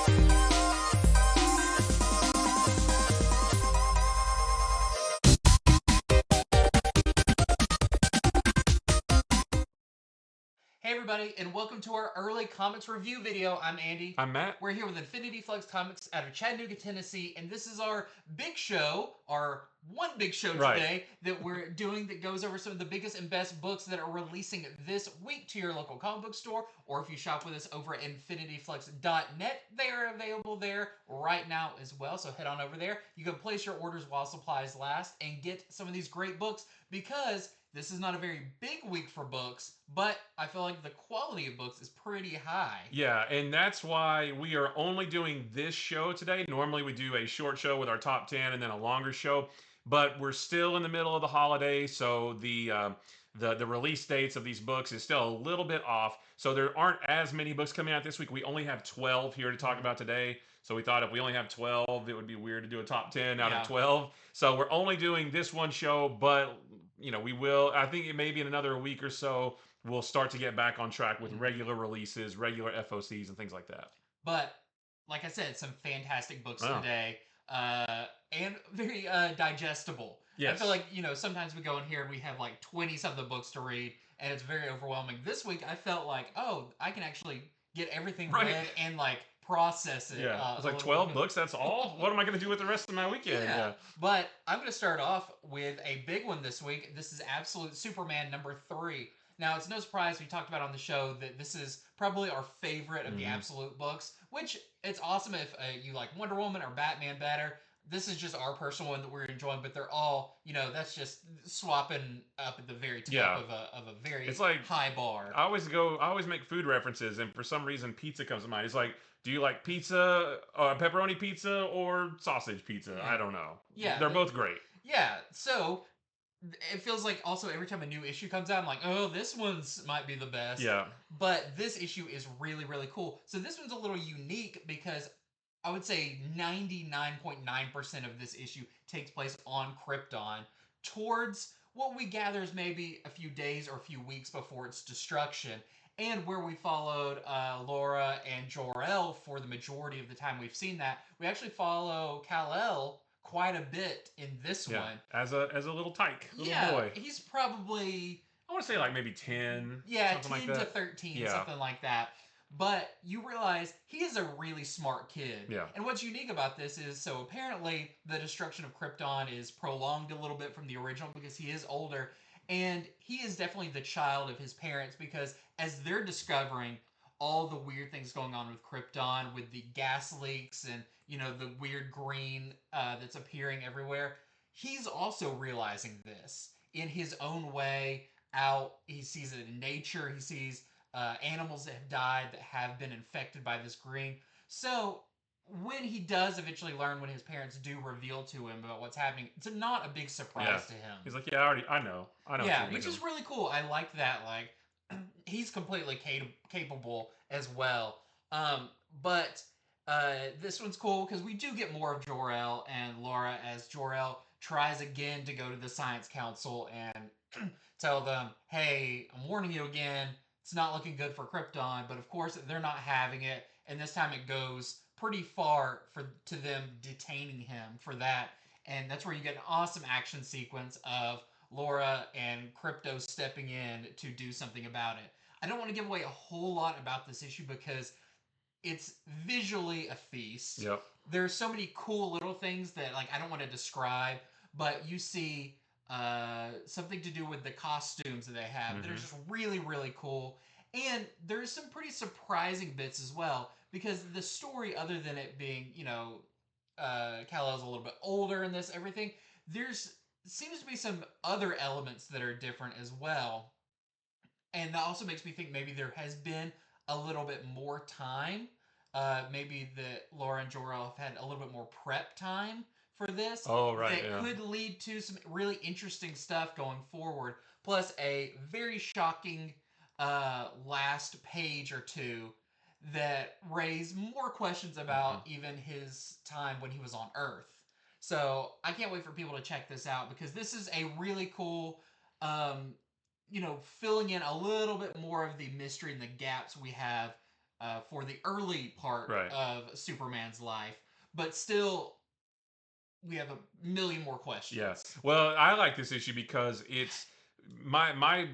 Hey everybody, and welcome to our early comics review video. I'm Andy. I'm Matt. We're here with Infinity Flux Comics out of Chattanooga, Tennessee, and this is our big show, our one big show today that we're doing that goes over some of the biggest and best books that are releasing this week to your local comic book store, or if you shop with us over at infinityflux.net, they are available there right now as well, so head on over there. You can place your orders while supplies last and get some of these great books because this is not a very big week for books, but I feel like the quality of books is pretty high. Yeah, and that's why we are only doing this show today. Normally we do a short show with our top 10 and then a longer show, but we're still in the middle of the holiday, so the release dates of these books is still a little bit off. So there aren't as many books coming out this week. We only have 12 here to talk about today. So we thought if we only have 12, it would be weird to do a top 10 out of 12. So we're only doing this one show, but we will, I think it may be in another week or so, we'll start to get back on track with regular releases, regular FOCs, and things like that. But like I said, some fantastic books today, and very digestible. Yes. I feel like sometimes we go in here and we have like 20 something books to read, and it's very overwhelming. This week I felt like, I can actually get everything read and like process it. Yeah, it's like 12 books. That's all. What am I going to do with the rest of my weekend? Yeah. But I'm going to start off with a big one this week. This is Absolute Superman #3. Now, it's no surprise we talked about on the show that this is probably our favorite of the Absolute books, which it's awesome if you like Wonder Woman or Batman better. This is just our personal one that we're enjoying, but they're all, that's just swapping up at the very top of a very high bar. I always make food references, and for some reason, pizza comes to mind. It's like, do you like pizza, pepperoni pizza, or sausage pizza? Yeah. I don't know. Yeah. They're both great. Yeah, so it feels like also every time a new issue comes out, I'm like, oh, this one's might be the best. Yeah. But this issue is really, really cool. So this one's a little unique because I would say 99.9% of this issue takes place on Krypton towards what we gather is maybe a few days or a few weeks before its destruction. And where we followed Laura and Jor-El for the majority of the time we've seen that, we actually follow Kal-El quite a bit in this one. As a little tyke, little boy. He's probably, I want to say like maybe 10. Yeah, 10 like to 13, something like that. But you realize he is a really smart kid. Yeah. And what's unique about this is, so apparently the destruction of Krypton is prolonged a little bit from the original because he is older. And he is definitely the child of his parents because as they're discovering all the weird things going on with Krypton, with the gas leaks and, the weird green that's appearing everywhere, he's also realizing this in his own way. He sees it in nature. He sees animals that have died that have been infected by this green. So when he does eventually learn, when his parents do reveal to him about what's happening, it's not a big surprise to him. He's like, I know. Yeah, which is really cool. I like that. Like, he's completely capable as well. But this one's cool because we do get more of Jor-El and Laura as Jor-El tries again to go to the Science Council and tell them, hey, I'm warning you again. It's not looking good for Krypton, but of course they're not having it, and this time it goes pretty far to them detaining him for that, and that's where you get an awesome action sequence of Laura and Krypto stepping in to do something about it. I don't want to give away a whole lot about this issue because it's visually a feast. Yep. There's so many cool little things that I don't want to describe, but you see something to do with the costumes that they have that are just really, really cool. And there's some pretty surprising bits as well, because the story, other than it being, Kal-El's a little bit older in this, everything, seems to be some other elements that are different as well. And that also makes me think maybe there has been a little bit more time. Maybe that Laura and Jor-El have had a little bit more prep time for this. Oh, right. That could lead to some really interesting stuff going forward. Plus a very shocking last page or two that raise more questions about even his time when he was on Earth. So I can't wait for people to check this out because this is a really cool, filling in a little bit more of the mystery and the gaps we have for the early part Right. of Superman's life, but still, we have a million more Yeah. questions. Well, I like this issue because it's my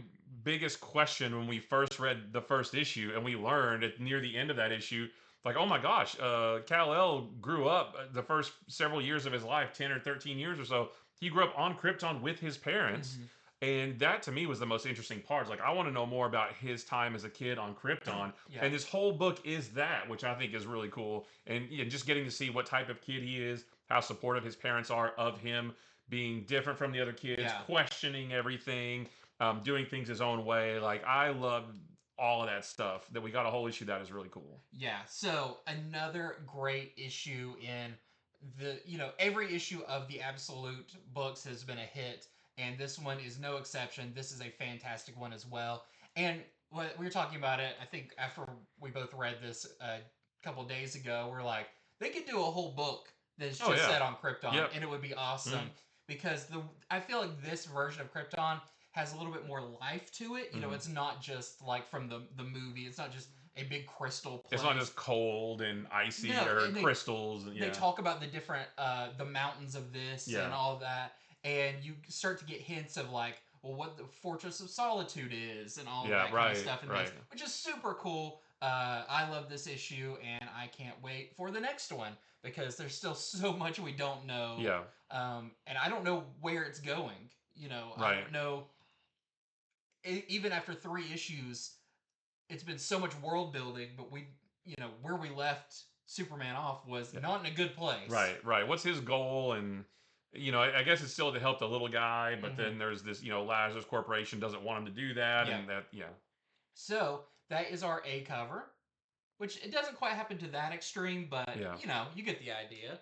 biggest question when we first read the first issue and we learned at near the end of that issue, like, oh my gosh, Kal-El grew up the first several years of his life, 10 or 13 years or so. He grew up on Krypton with his parents. Mm-hmm. And that to me was the most interesting part. Like, I want to know more about his time as a kid on Krypton. Yeah. And this whole book is that, which I think is really cool. And just getting to see what type of kid he is, how supportive his parents are of him being different from the other kids, Yeah. questioning everything, doing things his own way. Like, I love all of that stuff. That we got a whole issue that is really cool. Yeah. So another great issue in every issue of the Absolute books has been a hit, and this one is no exception. This is a fantastic one as well. And what we were talking about it, I think after we both read this a couple days ago, we're like, they could do a whole book that's Oh just yeah, set on Krypton, yep. and it would be awesome Mm-hmm. because the I feel like this version of Krypton has a little bit more life to it. Mm-hmm. It's not just like from the movie. It's not just a big crystal It's not place. just cold and icy No, or and crystals. they Yeah, talk about the different the mountains of this and yeah, all that, and you start to get hints of like, well, what the Fortress of Solitude is and all of yeah. that kind of Right, stuff in this, right. which is super cool. I love this issue, and I can't wait for the next one because there's still so much we don't know, Yeah, and I don't know where it's going. I right. don't know. Even after 3 issues, it's been so much world building, but where we left Superman off was Yeah. not in a good place. Right, right. What's his goal? And I guess it's still to help the little guy, but Mm-hmm. then there's this, Lazarus Corporation doesn't want him to do that, Yeah. and that, yeah, So that is our A cover, which it doesn't quite happen to that extreme, but yeah. you get the idea.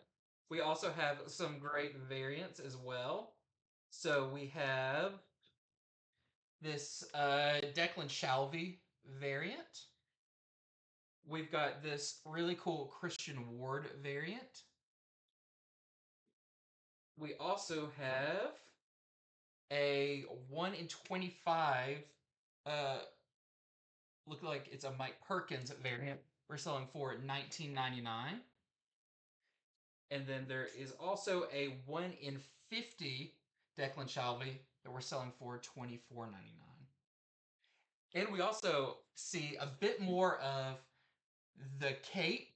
We also have some great variants as well. So we have this Declan Shalvey variant. We've got this really cool Christian Ward variant. We also have a 1 in 25 uh look like it's a Mike Perkins variant. We're selling for $19.99. And then there is also a 1 in 50 Declan Shalvey that we're selling for $24.99. And we also see a bit more of the cape,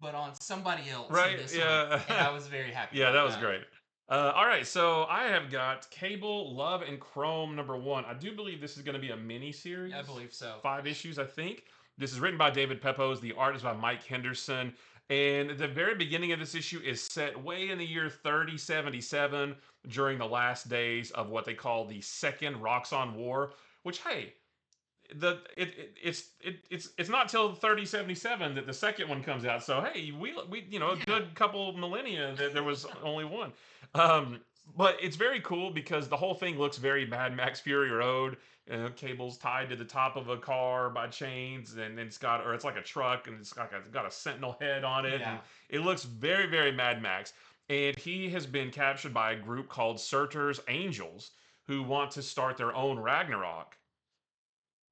but on somebody else in Right, this one. yeah. And I was very happy Yeah, about that was that. great. All right, so I have got Cable, Love, and Chrome #1. I do believe this is going to be a mini series. I believe so. 5 issues, I think. This is written by David Pepose. The art is by Mike Henderson. And the very beginning of this issue is set way in the year 3077 during the last days of what they call the Second Roxxon War. Which, hey, it's not till 3077 that the second one comes out. So hey, we a Yeah. good couple millennia that there was only one. Um, but it's very cool because the whole thing looks very Mad Max Fury Road. Cables tied to the top of a car by chains, and it's like a truck, and it's got a sentinel head on it, Yeah. and it looks very very Mad Max. And he has been captured by a group called Surtur's Angels, who want to start their own Ragnarok.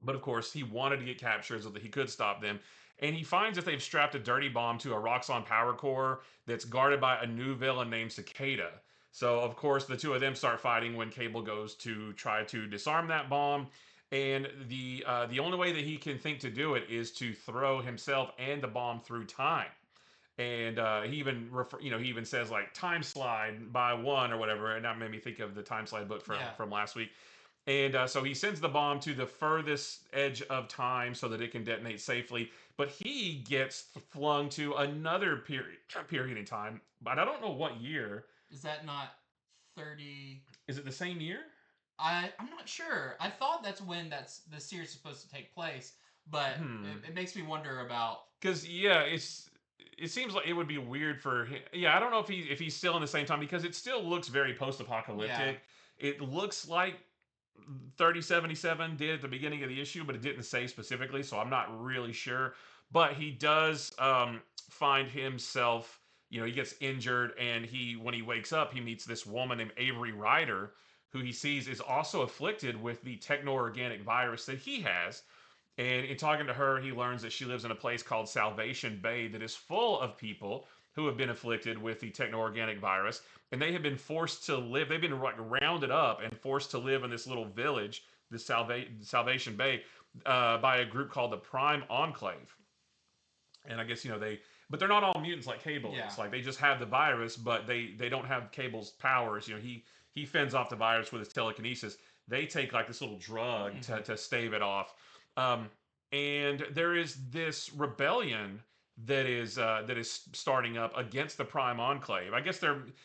But of course, he wanted to get captured so that he could stop them. And he finds that they've strapped a dirty bomb to a Roxxon power core that's guarded by a new villain named Cicada. So, of course, the two of them start fighting when Cable goes to try to disarm that bomb. And the only way that he can think to do it is to throw himself and the bomb through time. And he even says like time slide by one or whatever, and that made me think of the time slide book from Yeah. last week. And so he sends the bomb to the furthest edge of time so that it can detonate safely. But he gets flung to another period in time. But I don't know what year. Is that not 30? Is it the same year? I'm not sure. I thought that's when the series is supposed to take place, but it makes me wonder about. Because yeah, it seems like it would be weird for him. Yeah, I don't know if he's still in the same time because it still looks very post-apocalyptic. Yeah. It looks like 3077 did at the beginning of the issue, but it didn't say specifically, so I'm not really sure. But he does find himself, he gets injured, and when he wakes up, he meets this woman named Avery Ryder, who he sees is also afflicted with the techno-organic virus that he has. And in talking to her, he learns that she lives in a place called Salvation Bay that is full of people who have been afflicted with the techno-organic virus, and they have been forced to live. They've been like rounded up and forced to live in this little village, this Salvation Bay, by a group called the Prime Enclave. And I guess but they're not all mutants like Cable Yeah. is. Like they just have the virus, but they don't have Cable's powers. He fends off the virus with his telekinesis. They take like this little drug to stave it off. Um, and there is this rebellion that is starting up against the Prime Enclave. I guess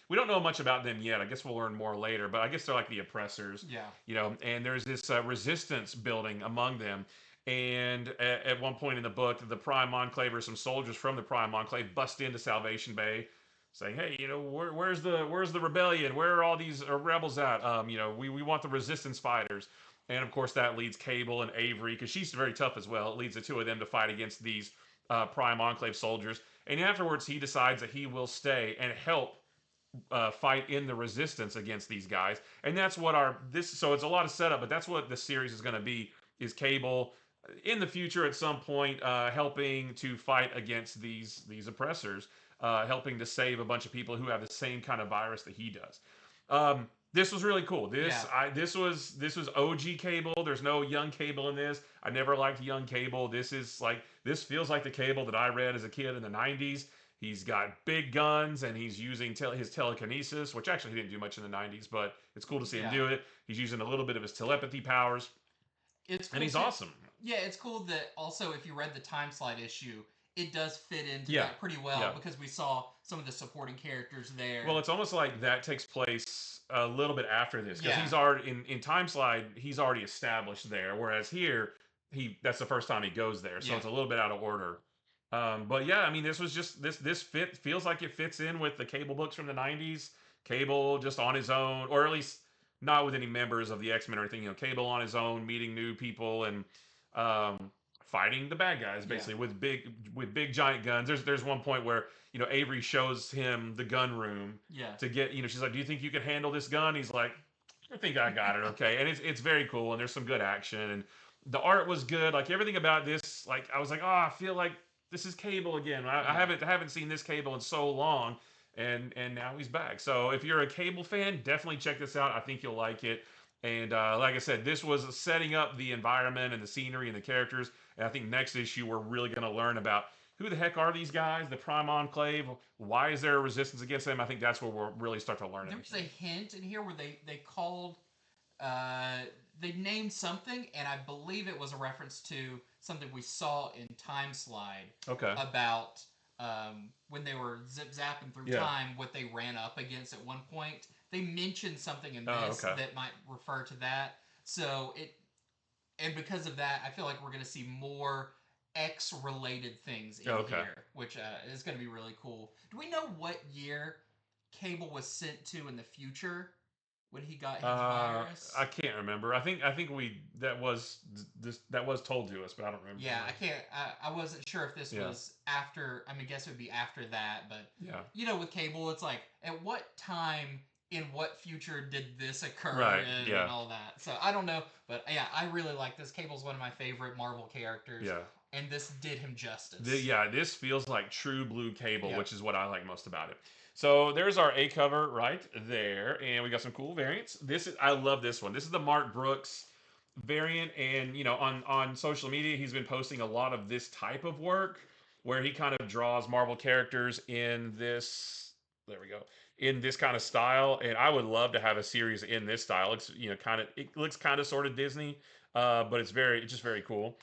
we don't know much about them yet. I guess we'll learn more later. But I guess they're like the oppressors. Yeah. And there's this resistance building among them. And at one point in the book, the Prime Enclave or some soldiers from the Prime Enclave bust into Salvation Bay, saying, "Hey, where's the rebellion? Where are all these rebels at? We want the resistance fighters." And of course, that leads Cable and Avery, because she's very tough as well. It leads the two of them to fight against these Prime Enclave soldiers. And afterwards, he decides that he will stay and help fight in the resistance against these guys. And that's what so it's a lot of setup, but that's what the series is going to be, is Cable in the future at some point helping to fight against these oppressors, helping to save a bunch of people who have the same kind of virus that he does. This was really cool. This was OG Cable. There's no young Cable in this. I never liked young Cable. This feels like the Cable that I read as a kid in the 90s. He's got big guns and he's using his telekinesis, which actually he didn't do much in the 90s, but it's cool to see him do it. He's using a little bit of his telepathy powers. It's cool and he's awesome. Yeah, it's cool that also if you read the time slide issue, it does fit into that pretty well because we saw some of the supporting characters there. Well, it's almost like that takes place a little bit after this, because he's already in time slide. He's already established there, whereas here that's the first time he goes there, so it's a little bit out of order. But yeah, I mean, this was just this feels like it fits in with the Cable books from the 90s. Cable just on his own, or at least not with any members of the X-Men or anything. Cable on his own, meeting new people and fighting the bad guys basically with big giant guns. There's one point where Avery shows him the gun room to get she's like, "Do you think you can handle this gun?" He's like, "I think I got it, okay." And it's very cool, and there's some good action, and the art was good. Like everything about this, like I was like, "Oh, I feel like this is Cable again." I haven't seen this Cable in so long. And now he's back. So if you're a Cable fan, definitely check this out. I think you'll like it. And like I said, this was setting up the environment and the scenery and the characters. And I think next issue we're really going to learn about who the heck are these guys, the Prime Enclave? Why is there a resistance against them? I think that's where we'll really start to learn. There was a hint in here where they called, they named something, and I believe it was a reference to something we saw in Time Slide. Okay. About when they were zip-zapping through time, what they ran up against at one point. They mentioned something in this that might refer to that. So and because of that, I feel like we're going to see more X-related things in here, which is going to be really cool. Do we know what year Cable was sent to in the future when he got his virus? I can't remember. I think that was told to us, but I don't remember. Yeah, I can't. I wasn't sure if this was after. I mean, I guess it would be after that, but with Cable, it's like, at what time in what future did this occur and all that? So I don't know, but yeah, I really like this. Cable's one of my favorite Marvel characters. Yeah. And this did him justice. This feels like true blue Cable, which is what I like most about it. So there's our A cover right there, and we got some cool variants. I love this one. This is the Mark Brooks variant, and on social media he's been posting a lot of this type of work where he kind of draws Marvel characters in this. There we go. In this kind of style, and I would love to have a series in this style. It's it looks kind of sort of Disney, but it's just very cool.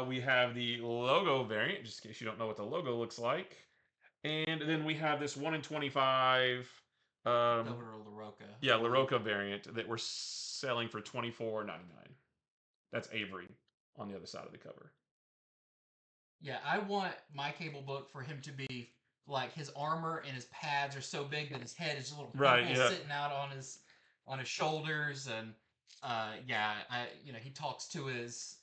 We have the logo variant, just in case you don't know what the logo looks like. And then we have this 1 in 25 LaRocca. Yeah, LaRocca variant that we're selling for $24.99. That's Avery on the other side of the cover. Yeah, I want my Cable book for him to be like his armor and his pads are so big that his head is a little sitting out on his shoulders, and he talks to his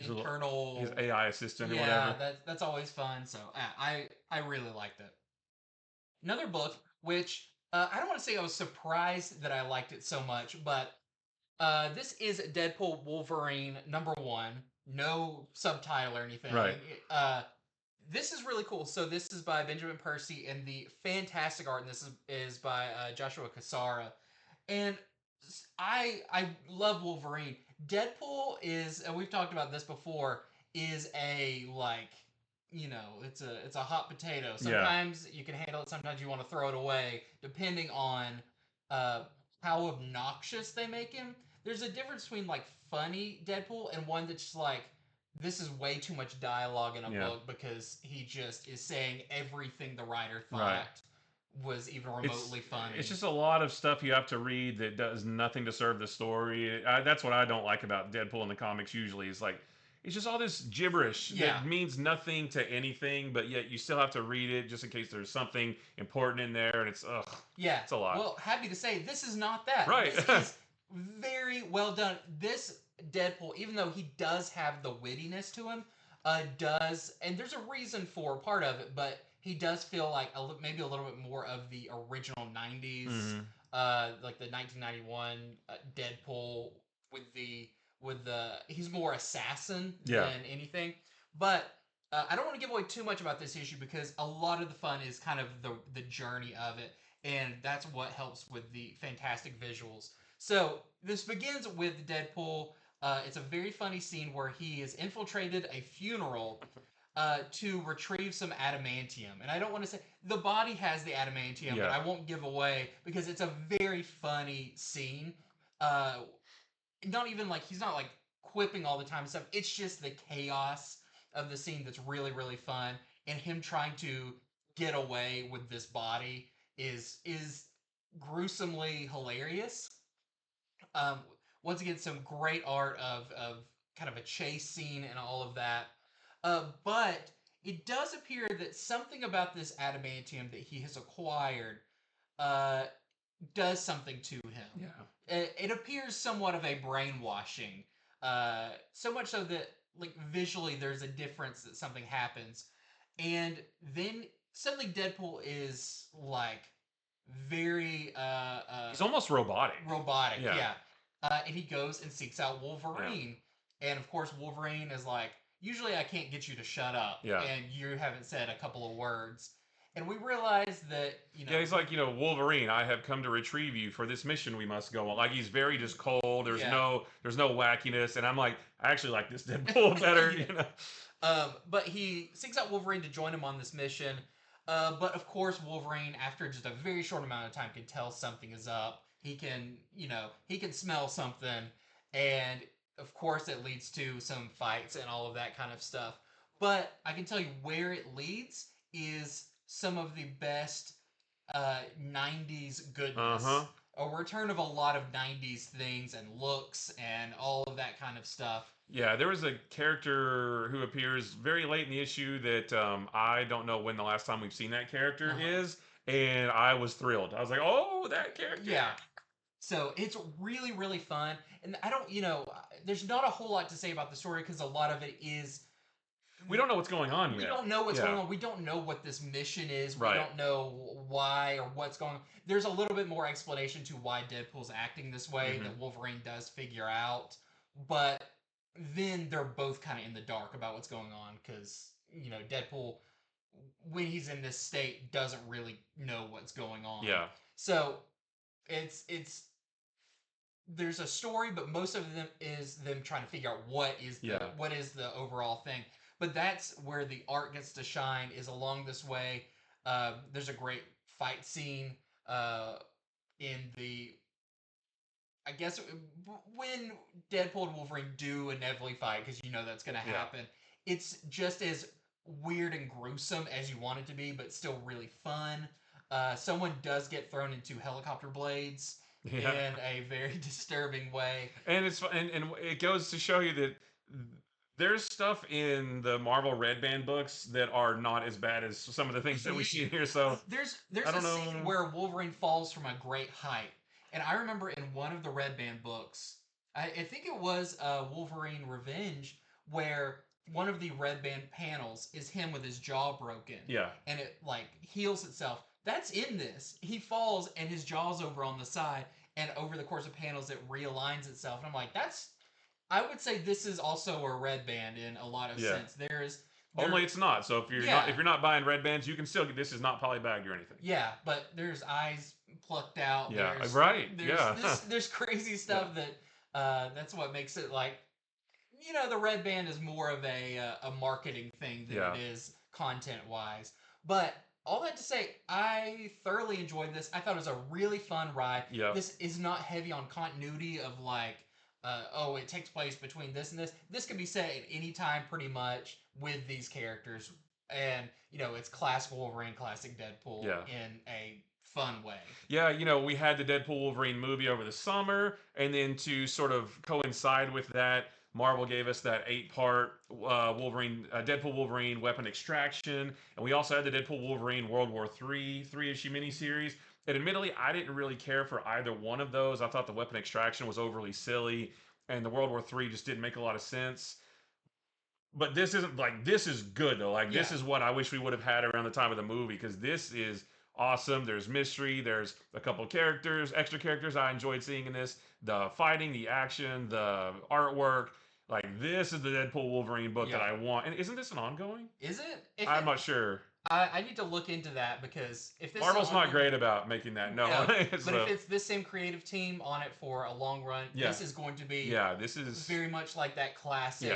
internal his AI assistant or whatever. Yeah, that's always fun. So I really liked it. Another book, which I don't want to say I was surprised that I liked it so much, but This is Deadpool Wolverine #1. No subtitle or anything. Right. This is really cool. So this is by Benjamin Percy, and the fantastic art. And this is by Joshua Cassara. And I love Wolverine. Deadpool is, and we've talked about this before, is a like, it's a hot potato. Yeah. Sometimes you can handle it. Sometimes you want to throw it away, depending on uh, how obnoxious they make him. There's a difference between like funny Deadpool and one that's just like, this is way too much dialogue in a book because he just is saying everything the writer thought was even remotely funny. It's just a lot of stuff you have to read that does nothing to serve the story. That's what I don't like about Deadpool in the comics usually. Is like, it's just all this gibberish that means nothing to anything, but yet you still have to read it just in case there's something important in there, and it's it's a lot. Well, happy to say this is not that. Right. This is very well done. This Deadpool, even though he does have the wittiness to him, does, and there's a reason for part of it, but he does feel like maybe a little bit more of the original 90s, like the 1991 Deadpool with the he's more assassin than anything. But I don't want to give away too much about this issue because a lot of the fun is kind of the journey of it, and that's what helps with the fantastic visuals. So this begins with Deadpool. It's a very funny scene where he has infiltrated a funeral to retrieve some adamantium. And I don't want to say the body has the adamantium, but I won't give away because it's a very funny scene. Not even like he's not like quipping all the time and stuff. It's just the chaos of the scene that's really, really fun. And him trying to get away with this body is gruesomely hilarious. Once again, some great art of kind of a chase scene and all of that. But it does appear that something about this adamantium that he has acquired does something to him. Yeah. It appears somewhat of a brainwashing. So much so that like visually there's a difference that something happens. And then suddenly Deadpool is like very he's almost robotic. Yeah. And he goes and seeks out Wolverine. And of course Wolverine is like, usually I can't get you to shut up. And you haven't said a couple of words. And we realize that, he's like, Wolverine, I have come to retrieve you for this mission we must go on. Like, he's very just cold. There's no wackiness. And I'm like, I actually like this Deadpool better, But he seeks out Wolverine to join him on this mission. But of course, Wolverine, after just a very short amount of time, can tell something is up. He can smell something. And of course, it leads to some fights and all of that kind of stuff. But I can tell you where it leads is some of the best 90s goodness. A return of a lot of 90s things and looks and all of that kind of stuff. Yeah, there was a character who appears very late in the issue that I don't know when the last time we've seen that character is, and I was thrilled. I was like, oh, that character. Yeah. So it's really, really fun. And I don't, there's not a whole lot to say about the story because a lot of it is... We don't know what's going on yet. We don't know what's going on. We don't know what this mission is. We don't know why or what's going on. There's a little bit more explanation to why Deadpool's acting this way that Wolverine does figure out. But then they're both kind of in the dark about what's going on because, Deadpool, when he's in this state, doesn't really know what's going on. Yeah. So it's there's a story, but most of them is them trying to figure out what is the overall thing. But that's where the art gets to shine, is along this way. There's a great fight scene in the... I guess when Deadpool and Wolverine do inevitably fight, because that's going to happen, it's just as weird and gruesome as you want it to be, but still really fun. Someone does get thrown into helicopter blades in a very disturbing way. And and it goes to show you that there's stuff in the Marvel Red Band books that are not as bad as some of the things that we see here. So there's a scene where Wolverine falls from a great height, and I remember in one of the Red Band books, I think it was Wolverine Revenge, where one of the Red Band panels is him with his jaw broken. Yeah, and it like heals itself. That's in this. He falls and his jaw's over on the side, and over the course of panels, it realigns itself. And I'm like, that's. I would say this is also a red band in a lot of Yeah. sense. There, Only it's not. So if yeah, you're not buying red bands, you can still get this is not polybagged or anything. yeah, but there's eyes plucked out. Yeah. Right. There's Yeah. there's crazy Yeah. stuff that that's what makes it like the red band is more of a marketing thing than Yeah. it is content wise. But all that to say, I thoroughly enjoyed this. I thought it was a really fun ride. Yeah. This is not heavy on continuity of like, oh, it takes place between this and this. This can be set at any time pretty much with these characters. And, it's classic Wolverine, classic Deadpool Yeah. in a fun way. Yeah, we had the Deadpool Wolverine movie over the summer, and then to sort of coincide with that, Marvel gave us that 8-part Deadpool Wolverine Weapon Extraction, and we also had the Deadpool Wolverine World War III 3-issue miniseries. And admittedly, I didn't really care for either one of those. I thought the Weapon Extraction was overly silly, and the World War III just didn't make a lot of sense. But this is good though. Like this Yeah. is what I wish we would have had around the time of the movie because this is awesome. There's mystery. There's a couple of characters, extra characters I enjoyed seeing in this. The fighting, the action, the artwork. Like this is the Deadpool Wolverine book that Yeah. I want. And isn't this an ongoing? Is it? I'm not sure. I need to look into that because if this Marvel's is not great about making that known. Yeah, but So, if it's this same creative team on it for a long run, Yeah. this is going to be yeah, this is very much like that classic,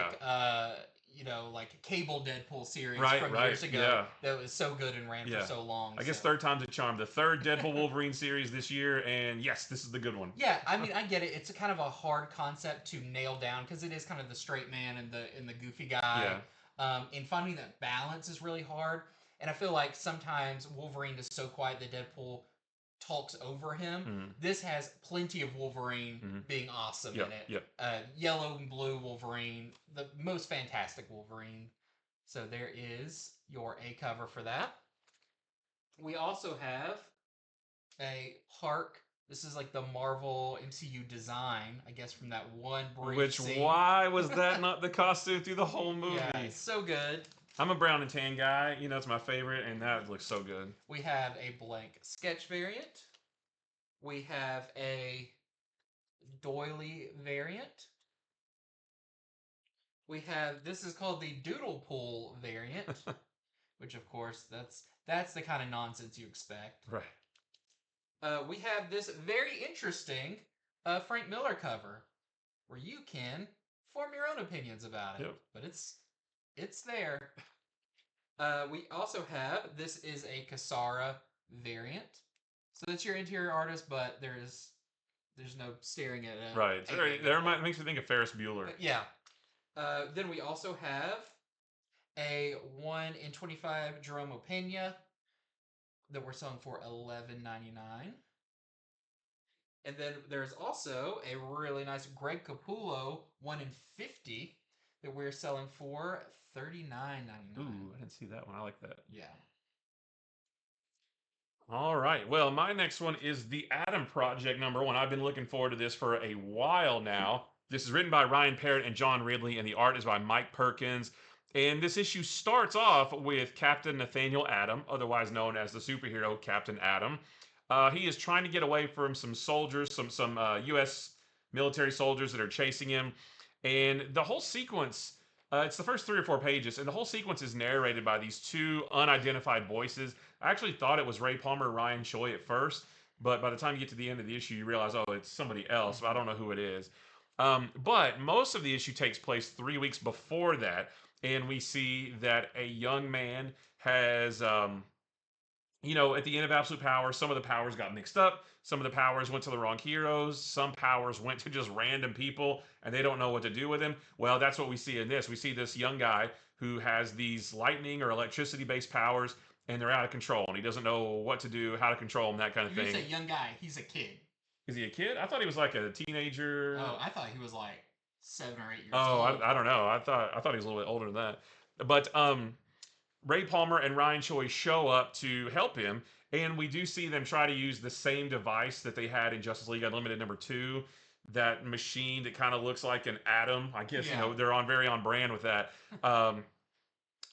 like Cable Deadpool series Right, from right, years ago yeah. that was so good and ran Yeah. for so long. I guess so. third time's a charm. The third Deadpool Wolverine series this year, and yes, this is the good one. Yeah, I mean, I get it. It's a kind of a hard concept to nail down because it is kind of the straight man and the goofy guy. And finding that balance is really hard. And I feel like sometimes Wolverine is so quiet that Deadpool talks over him. Mhm. This has plenty of Wolverine being awesome in it. Yep. Yellow and blue Wolverine, the most fantastic Wolverine. So there is your A cover for that. We also have a Hark. This is like the Marvel MCU design, I guess, from that one brief Which scene. why was that not the costume through the whole movie? Yeah, it's so good. I'm a brown and tan guy. It's my favorite, and that looks so good. We have a blank sketch variant. We have a doily variant. We have this is called the Doodle Pool variant, which of course that's the kind of nonsense you expect. Right. We have this very interesting Frank Miller cover where you can form your own opinions about it. Yep. But it's there. We also have this is a Cassara variant. So that's your interior artist, but there's no staring at it. Right. Makes me think of Ferris Bueller. Yeah. Then we also have a 1 in 25 Jerome Pena that we're selling for $11.99. And then there's also a really nice Greg Capullo 1 in 50 that we're selling for $39.99. Ooh, I didn't see that one. I like that. Yeah. All right. Well, my next one is the Adam Project #1. I've been looking forward to this for a while now. This is written by Ryan Parrott and John Ridley, and the art is by Mike Perkins. And this issue starts off with Captain Nathaniel Adam, otherwise known as the superhero Captain Adam. He is trying to get away from some soldiers, some U.S. military soldiers that are chasing him. And the whole sequence, it's the first 3 or 4 pages, and the whole sequence is narrated by these 2 unidentified voices. I actually thought it was Ray Palmer or Ryan Choi at first, but by the time you get to the end of the issue, you realize, oh, it's somebody else, but I don't know who it is. But most of the issue takes place 3 weeks before that, and we see that a young man has, at the end of Absolute Power, some of the powers got mixed up. Some of the powers went to the wrong heroes. Some powers went to just random people, and they don't know what to do with them. Well, that's what we see in this. We see this young guy who has these lightning or electricity-based powers, and they're out of control, and he doesn't know what to do, how to control them, that kind of You thing. say young guy, he's a kid. Is he a kid? I thought he was like a teenager. Oh, I thought he was like 7 or 8 years Oh, old. I don't know. I thought he was a little bit older than that. But Ray Palmer and Ryan Choi show up to help him, and we do see them try to use the same device that they had in Justice League Unlimited #2, that machine that kind of looks like an atom. I guess they're very on brand with that.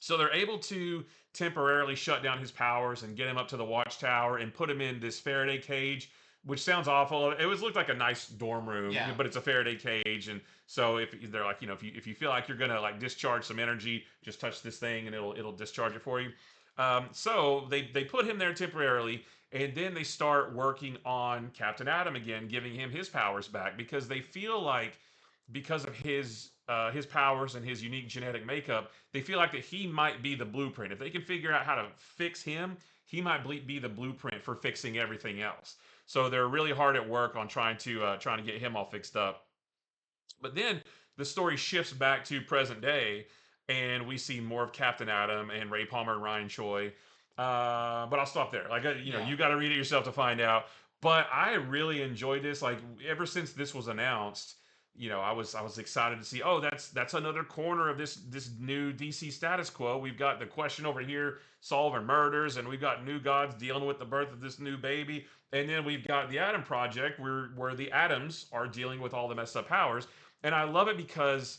So they're able to temporarily shut down his powers and get him up to the watchtower and put him in this Faraday cage which sounds awful. It looked like a nice dorm room, Yeah. but it's a Faraday cage, and so if they're like, if you feel like you're gonna like discharge some energy, just touch this thing and it'll discharge it for you. So they put him there temporarily, and then they start working on Captain Atom again, giving him his powers back because they feel like because of his powers and his unique genetic makeup, they feel like that he might be the blueprint. If they can figure out how to fix him, he might be the blueprint for fixing everything else. So they're really hard at work on trying to get him all fixed up. But then the story shifts back to present day, and we see more of Captain Atom and Ray Palmer and Ryan Choi. But I'll stop there. Like Yeah. you got to read it yourself to find out. But I really enjoyed this. Like ever since this was announced, I was excited to see. Oh, that's another corner of this new DC status quo. We've got the Question over here solving murders, and we've got New Gods dealing with the birth of this new baby, and then we've got the Atom Project where the atoms are dealing with all the messed up powers. And I love it because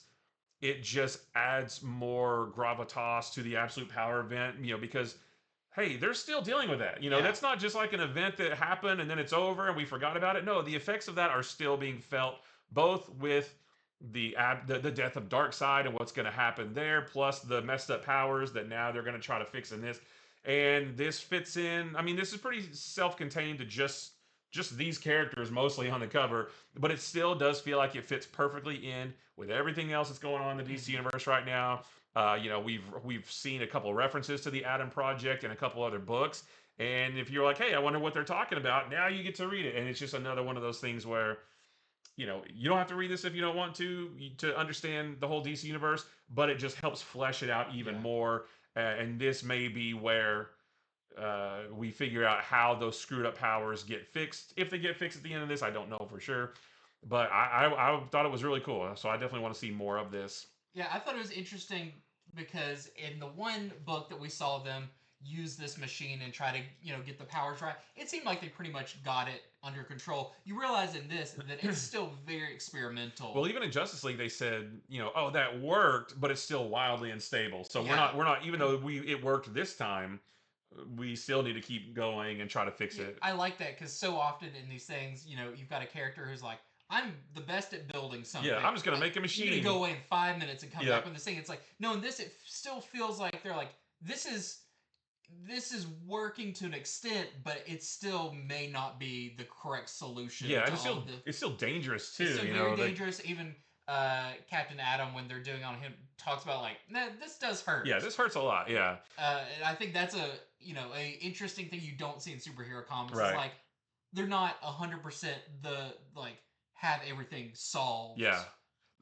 it just adds more gravitas to the absolute power event, because hey, they're still dealing with that. Yeah. That's not just like an event that happened and then it's over and we forgot about it. No, the effects of that are still being felt, both with the death of Darkseid and what's going to happen there, plus the messed up powers that now they're going to try to fix in this. And this fits in. I mean, this is pretty self-contained to just these characters mostly on the cover, but it still does feel like it fits perfectly in with everything else that's going on in the DC universe right now. We've seen a couple of references to the Atom Project and a couple other books, and if you're like, hey, I wonder what they're talking about, now you get to read it, and it's just another one of those things where you don't have to read this if you don't want to understand the whole DC universe, but it just helps flesh it out even Yeah. more. And this may be where we figure out how those screwed up powers get fixed. If they get fixed at the end of this, I don't know for sure. But I thought it was really cool. So I definitely want to see more of this. Yeah, I thought it was interesting because in the one book that we saw them use this machine and try to, get the powers right, it seemed like they pretty much got it under control. You realize in this that it's still very experimental. Well, even in Justice League, they said, oh, that worked, but it's still wildly unstable. So Yeah. we're not, even though it worked this time, we still need to keep going and try to fix Yeah, it. I like that because so often in these things, you've got a character who's like, I'm the best at building something. Yeah, I'm just gonna make a You're machine. gonna go away in 5 minutes and come Yeah. back with this thing. It's like, no, in this it still feels like they're like, this is working to an extent, but it still may not be the correct solution. Yeah, to and all it's still dangerous too. it's still you very know, like, dangerous. Even Captain Atom, when they're doing on him, talks about like, nah, this does hurt. yeah, this hurts a lot. Yeah, And I think that's a interesting thing you don't see in superhero comics. Right. It's like they're not 100% the like have everything solved. yeah.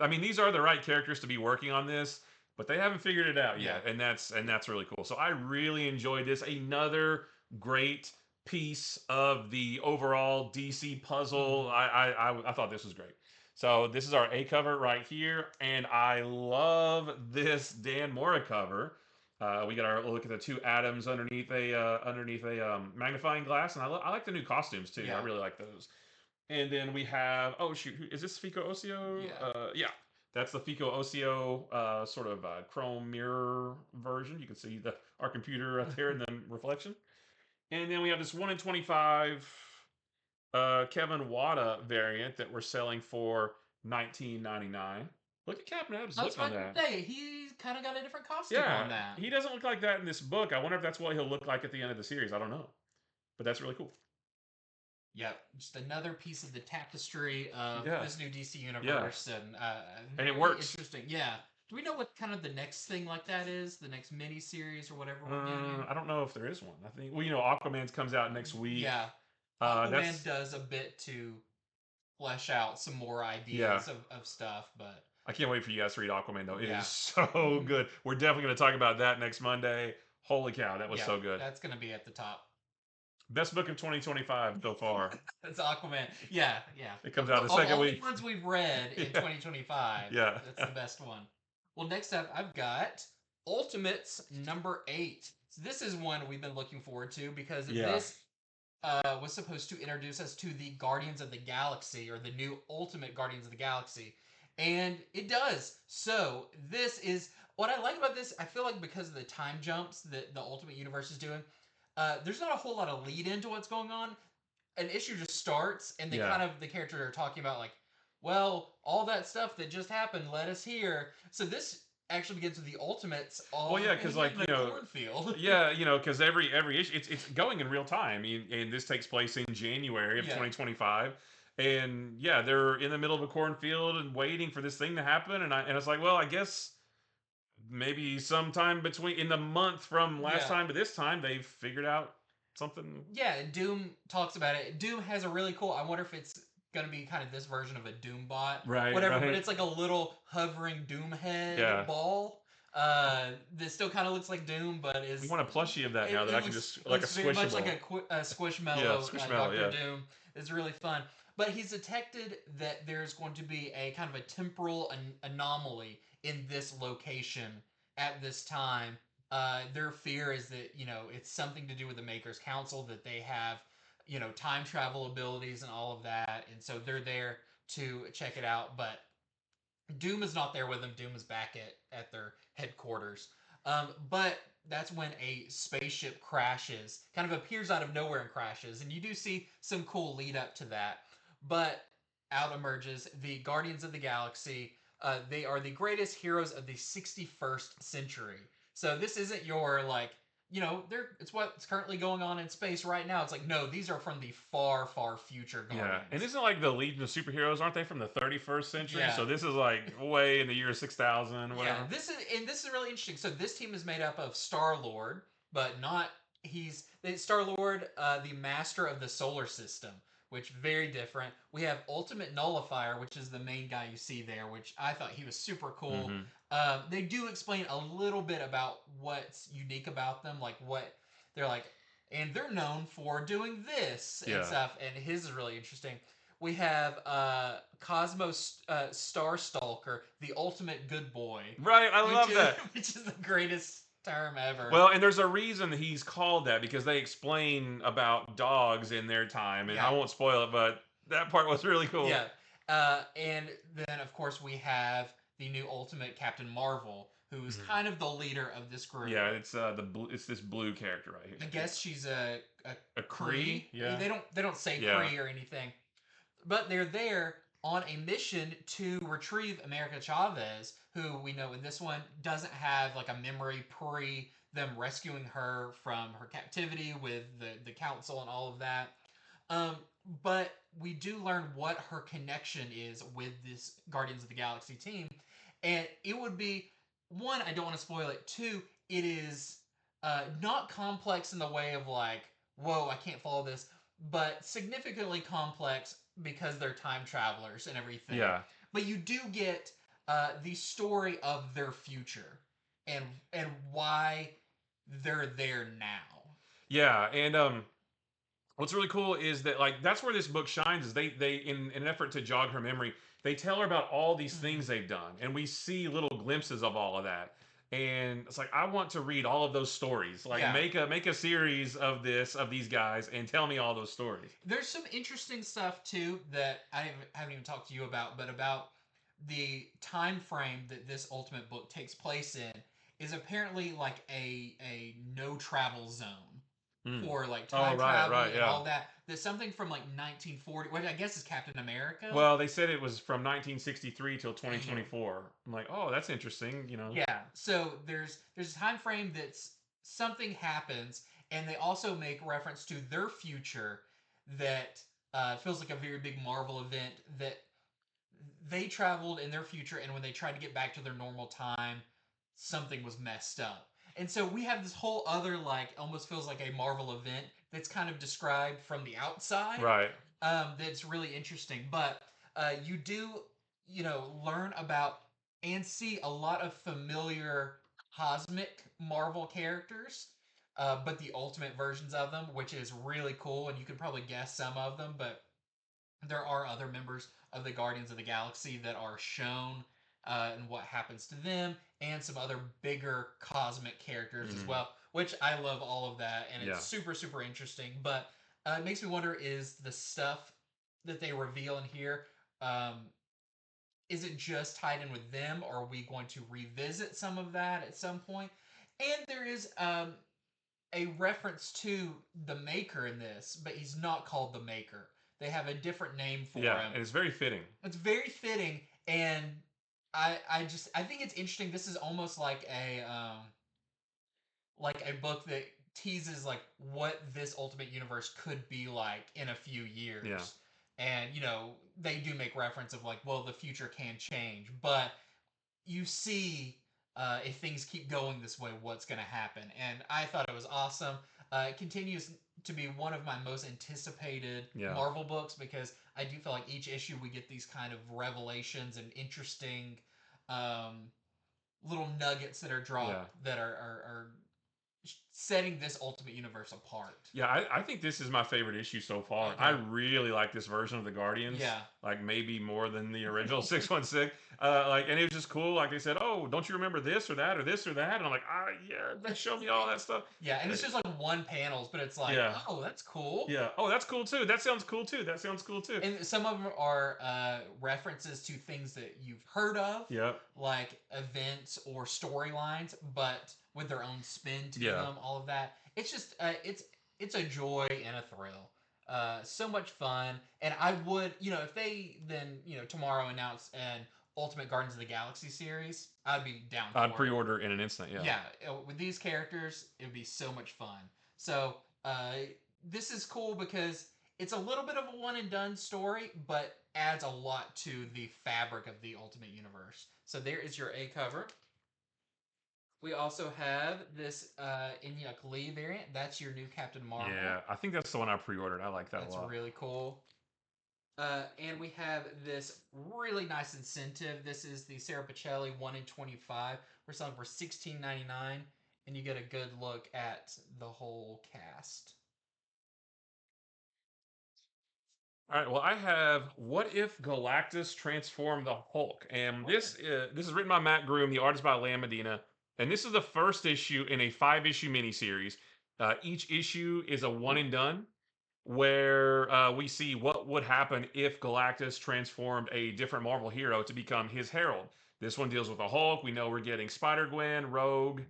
I mean, these are the right characters to be working on this, but they haven't figured it out yet, Yeah. and that's really cool. So I really enjoyed this. Another great piece of the overall DC puzzle. I thought this was great. So this is our A cover right here, and I love this Dan Mora cover. We got our look at the two atoms underneath a magnifying glass, and I like the new costumes too. Yeah. I really like those. And then we have, oh shoot, is this Fico Ocio? Yeah. Yeah, that's the Fico Ocio sort of chrome mirror version. You can see our computer right there in the reflection. And then we have this 1 in 25 Kevin Wada variant that we're selling for $19.99. Look at Captain Adams I was look on about that. to say, he's kind of got a different costume Yeah, on that. he doesn't look like that in this book. I wonder if that's what he'll look like at the end of the series. I don't know, but that's really cool. Yep, just another piece of the tapestry of Yeah. this new DC universe, and And it very works. Interesting, yeah. Do we know what kind of the next thing like that is? The next mini series or whatever we're getting? I don't know if there is one. I think Aquaman's comes out next week. Yeah, Aquaman does a bit to flesh out some more ideas of stuff, but I can't wait for you guys to read Aquaman though. It Yeah. is so good. We're definitely going to talk about that next Monday. Holy cow, that was yeah, so good. That's gonna be at the top. Best book of 2025 so far. That's Aquaman. Yeah, yeah. It comes out the Of second all week. the ones we've read in Yeah. 2025, Yeah. that's the best one. Well, next up, I've got Ultimates number 8. So this is one we've been looking forward to because Yeah. this was supposed to introduce us to the Guardians of the Galaxy, or the new Ultimate Guardians of the Galaxy. And it does. So this is what I like about this. I feel like because of the time jumps that the Ultimate Universe is doing, there's not a whole lot of lead into what's going on. an issue just starts and they Yeah. kind of the characters are talking about like, well, all that stuff that just happened led us here. So this actually begins with the Ultimates all Well, yeah, because in like the cornfield. yeah, because every issue it's going in real time, and this takes place in January of Yeah. 2025, and yeah, they're in the middle of a cornfield and waiting for this thing to happen, and it's like, well, I guess maybe sometime between in the month from last Yeah. time to this time, they've figured out something. Yeah, and Doom talks about it. Doom has a really cool. I wonder if it's gonna be kind of this version of a Doom bot, Right, whatever. But right, it's like a little hovering Doom head yeah. ball. That still kind of looks like Doom, but We is want a plushie of that now that it I can just like a looks very much like squishable. a Yeah, Squishmallow squishmallow. Doctor Yeah. Doom. It's really fun. But he's detected that there's going to be a kind of a temporal anomaly in this location at this time. Their fear is that it's something to do with the Maker's Council, that they have time travel abilities and all of that, and so they're there to check it out. But Doom is not there with them. Doom is back at their headquarters. But that's when a spaceship crashes, kind of appears out of nowhere and crashes, and you do see some cool lead up to that. But out emerges the Guardians of the Galaxy. They are the greatest heroes of the 61st century. So this isn't your like it's what's currently going on in space right now. It's like, no, these are from the far, far future Yeah, and Guardians. isn't like the Legion of Superheroes? Aren't they from the 31st century? Yeah. So this is like way in the year 6000, Yeah, whatever. this is really interesting. So this team is made up of Star Lord, but not he's Star Lord, the master of the solar system, which very different. We have Ultimate Nullifier, which is the main guy you see there, which I thought he was super cool. Hmm. They do explain a little bit about what's unique about them, like what they're like, and they're known for doing this and Yeah. stuff. And his is really interesting. We have Cosmos Star Stalker, the ultimate good boy, Right, I love that. which is the greatest term ever. Well, and there's a reason he's called that because they explain about dogs in their time, and I Yeah, won't spoil it, but that part was really cool. yeah. And then of course we have the new Ultimate Captain Marvel, who's Mhm. kind of the leader of this group. Yeah, it's it's this blue character right I here. guess she's a A Kree. Kree, yeah. They don't say Yeah. Kree or anything, but they're there on a mission to retrieve America Chavez, who we know in this one doesn't have like a memory pre them rescuing her from her captivity with the council and all of that. Um, but we do learn what her connection is with this Guardians of the Galaxy team, and it would be one. I don't want to spoil it. Two, it is not complex in the way of like, whoa, I can't follow this, but significantly complex because they're time travelers and everything. Yeah. But you do get the story of their future and why they're there now. Yeah, and what's really cool is that like that's where this book shines is they in an effort to jog her memory, they tell her about all these Mhm. things they've done, and we see little glimpses of all of that. And it's like I want to read all of those stories. Like Yeah. make a series of these guys and tell me all those stories. There's some interesting stuff too that I haven't even talked to you about, but about the time frame that this ultimate book takes place in is apparently like a no travel zone Mm. for like Oh, time right, travel and yeah. all that. There's something from like 1940, which I guess is Captain America. Well, they said it was from 1963 till Dang. 2024. I'm like, oh, that's interesting. You know. Yeah. So there's a time frame that's something happens, and they also make reference to their future that feels like a very big Marvel event that they traveled in their future, and when they tried to get back to their normal time, something was messed up. And so we have this whole other like almost feels like a Marvel event that's kind of described from the outside. Right. That's really interesting. But you do learn about and see a lot of familiar cosmic Marvel characters. But the ultimate versions of them, which is really cool, and you can probably guess some of them, but there are other members of the Guardians of the Galaxy that are shown and what happens to them, and some other bigger cosmic characters as Mhm. well, which I love all of that, and it's Yeah. super, super interesting. But it makes me wonder is the stuff that they reveal in here, um, is it just tied in with them, or are we going to revisit some of that at some point? And there is a reference to the Maker in this, but he's not called the Maker. They have a different name for Yeah, him. and it's very fitting. It's very fitting, and I think it's interesting. This is almost like a book that teases like what this Ultimate Universe could be like in a few years. Yeah. And they do make reference of like, well, the future can change, but you see if things keep going this way, what's going to happen. And I thought it was awesome. It continues to be one of my most anticipated Yeah. Marvel books because I do feel like each issue we get these kind of revelations and interesting little nuggets that are dropped that are setting this Ultimate Universe apart. Yeah, I think this is my favorite issue so far. Okay. I really like this version of the Guardians. Yeah. Like maybe more than the original 616. And it was just cool. Like they said, oh, don't you remember this or that or this or that? And I'm like, yeah, they showed me all that stuff. Yeah, and it's just like one panels, but it's like, Yeah. oh, that's cool. Yeah. Oh, that's cool too. That sounds cool too. That sounds cool too. And some of them are references to things that you've heard of, Yep. like events or storylines, but with their own spin to Yeah. them. All of that. It's just it's a joy and a thrill. So much fun, and I would, if they then tomorrow announce an Ultimate Guardians of the Galaxy series, I'd be down for I'd it. pre-order in an instant. Yeah. Yeah, with these characters, it would be so much fun. So this is cool because it's a little bit of a one and done story, but adds a lot to the fabric of the Ultimate Universe. So there is your A cover. We also have this Inyuk Lee variant. That's your new Captain Marvel. Yeah, I think that's the one I pre-ordered. I like that a lot. That's really cool. And we have this really nice incentive. This is the Sarah Pacelli 1 in 25. We're selling for $16.99, and you get a good look at the whole cast. All right. Well, I have "What If Galactus Transformed the Hulk," and this is written by Matt Groom, the artist by Lam Medina, and this is the first issue in a 5-issue miniseries. Each issue is a one and done, where we see what would happen if Galactus transformed a different Marvel hero to become his herald. This one deals with the Hulk. We know we're getting Spider-Gwen, Rogue,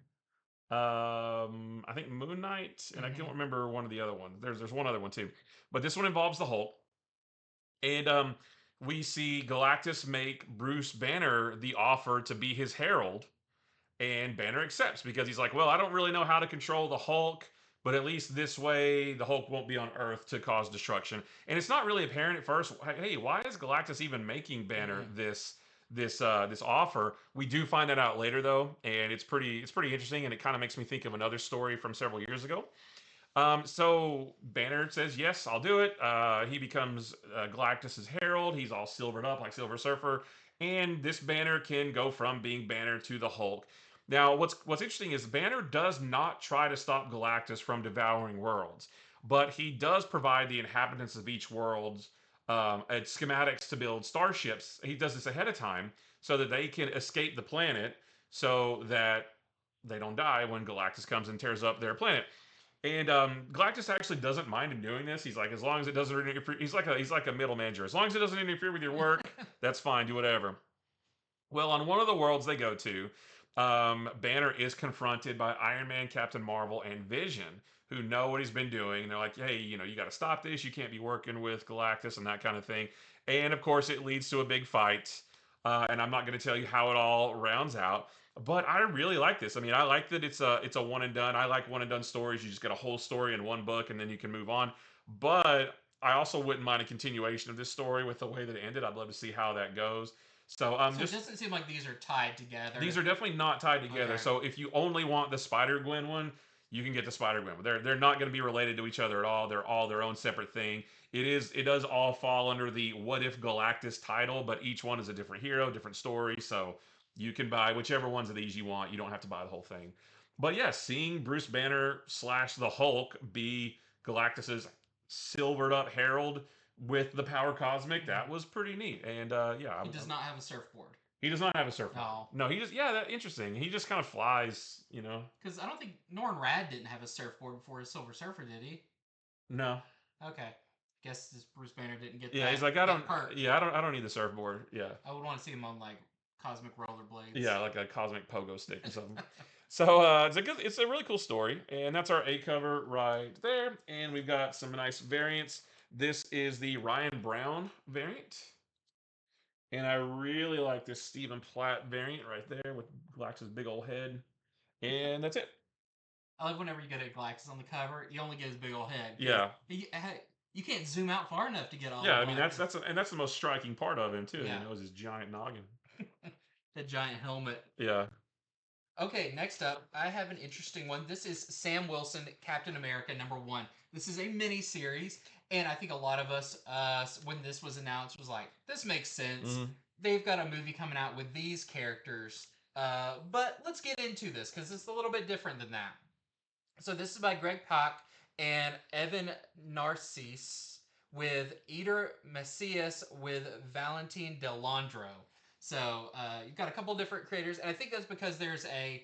I think Moon Knight, and I can't remember one of the other ones. There's one other one too, but this one involves the Hulk. And we see Galactus make Bruce Banner the offer to be his herald, and Banner accepts because he's like, well, I don't really know how to control the Hulk, but at least this way the Hulk won't be on Earth to cause destruction. And it's not really apparent at first. Hey, why is Galactus even making Banner this offer? We do find that out later though, and it's pretty interesting, and it kind of makes me think of another story from several years ago. So Banner says, yes, I'll do it. He becomes Galactus's herald. He's all silvered up like Silver Surfer. And this Banner can go from being Banner to the Hulk. Now, what's interesting is Banner does not try to stop Galactus from devouring worlds, but he does provide the inhabitants of each world schematics to build starships. He does this ahead of time so that they can escape the planet so that they don't die when Galactus comes and tears up their planet. And Galactus actually doesn't mind him doing this. He's like, as long as it doesn't interfere, he's like a middle manager. As long as it doesn't interfere with your work, that's fine. Do whatever. Well, on one of the worlds they go to, Banner is confronted by Iron Man, Captain Marvel, and Vision, who know what he's been doing. And they're like, hey, you got to stop this. You can't be working with Galactus and that kind of thing. And of course, it leads to a big fight. And I'm not going to tell you how it all rounds out. But I really like this. I mean, I like that it's a one and done. I like one and done stories. You just get a whole story in one book and then you can move on. But I also wouldn't mind a continuation of this story with the way that it ended. I'd love to see how that goes. So it doesn't seem like these are tied together. These are definitely not tied together. Okay. So if you only want the Spider-Gwen one, you can get the Spider-Gwen. They're not going to be related to each other at all. They're all their own separate thing. It does all fall under the What If Galactus title, but each one is a different hero, different story. So you can buy whichever ones of these you want. You don't have to buy the whole thing. But yeah, seeing Bruce Banner / the Hulk be Galactus's silvered up herald with the power cosmic, that was pretty neat. And yeah, he does not have a surfboard. He does not have a surfboard. No, he just that's interesting. He just kind of flies, Because I don't think Norrin Rad didn't have a surfboard before his Silver Surfer, did he? No. Okay. Guess this Bruce Banner didn't get that. Yeah, he's like, I don't need the surfboard. Yeah. I would want to see him on like cosmic rollerblades. Yeah, like a cosmic pogo stick or something. So it's a really cool story, and that's our A cover right there. And we've got some nice variants. This is the Ryan Brown variant, and I really like this Stephen Platt variant right there with Galactus' big old head. And that's it. I love whenever you get a Galactus on the cover, you only get his big old head. Yeah, You can't zoom out far enough to get all yeah. of I mean Galactus. and that's the most striking part of him too. Yeah, Is his giant noggin. the giant helmet. Yeah. Okay, next up, I have an interesting one. This is Sam Wilson, Captain America #1. This is a mini series, and I think a lot of us, when this was announced, was like, "This makes sense." Mhm. They've got a movie coming out with these characters, but let's get into this because it's a little bit different than that. So this is by Greg Pak and Evan Narcisse with Eder Messias with Valentin Delandro. So you've got a couple different creators, and I think that's because there's a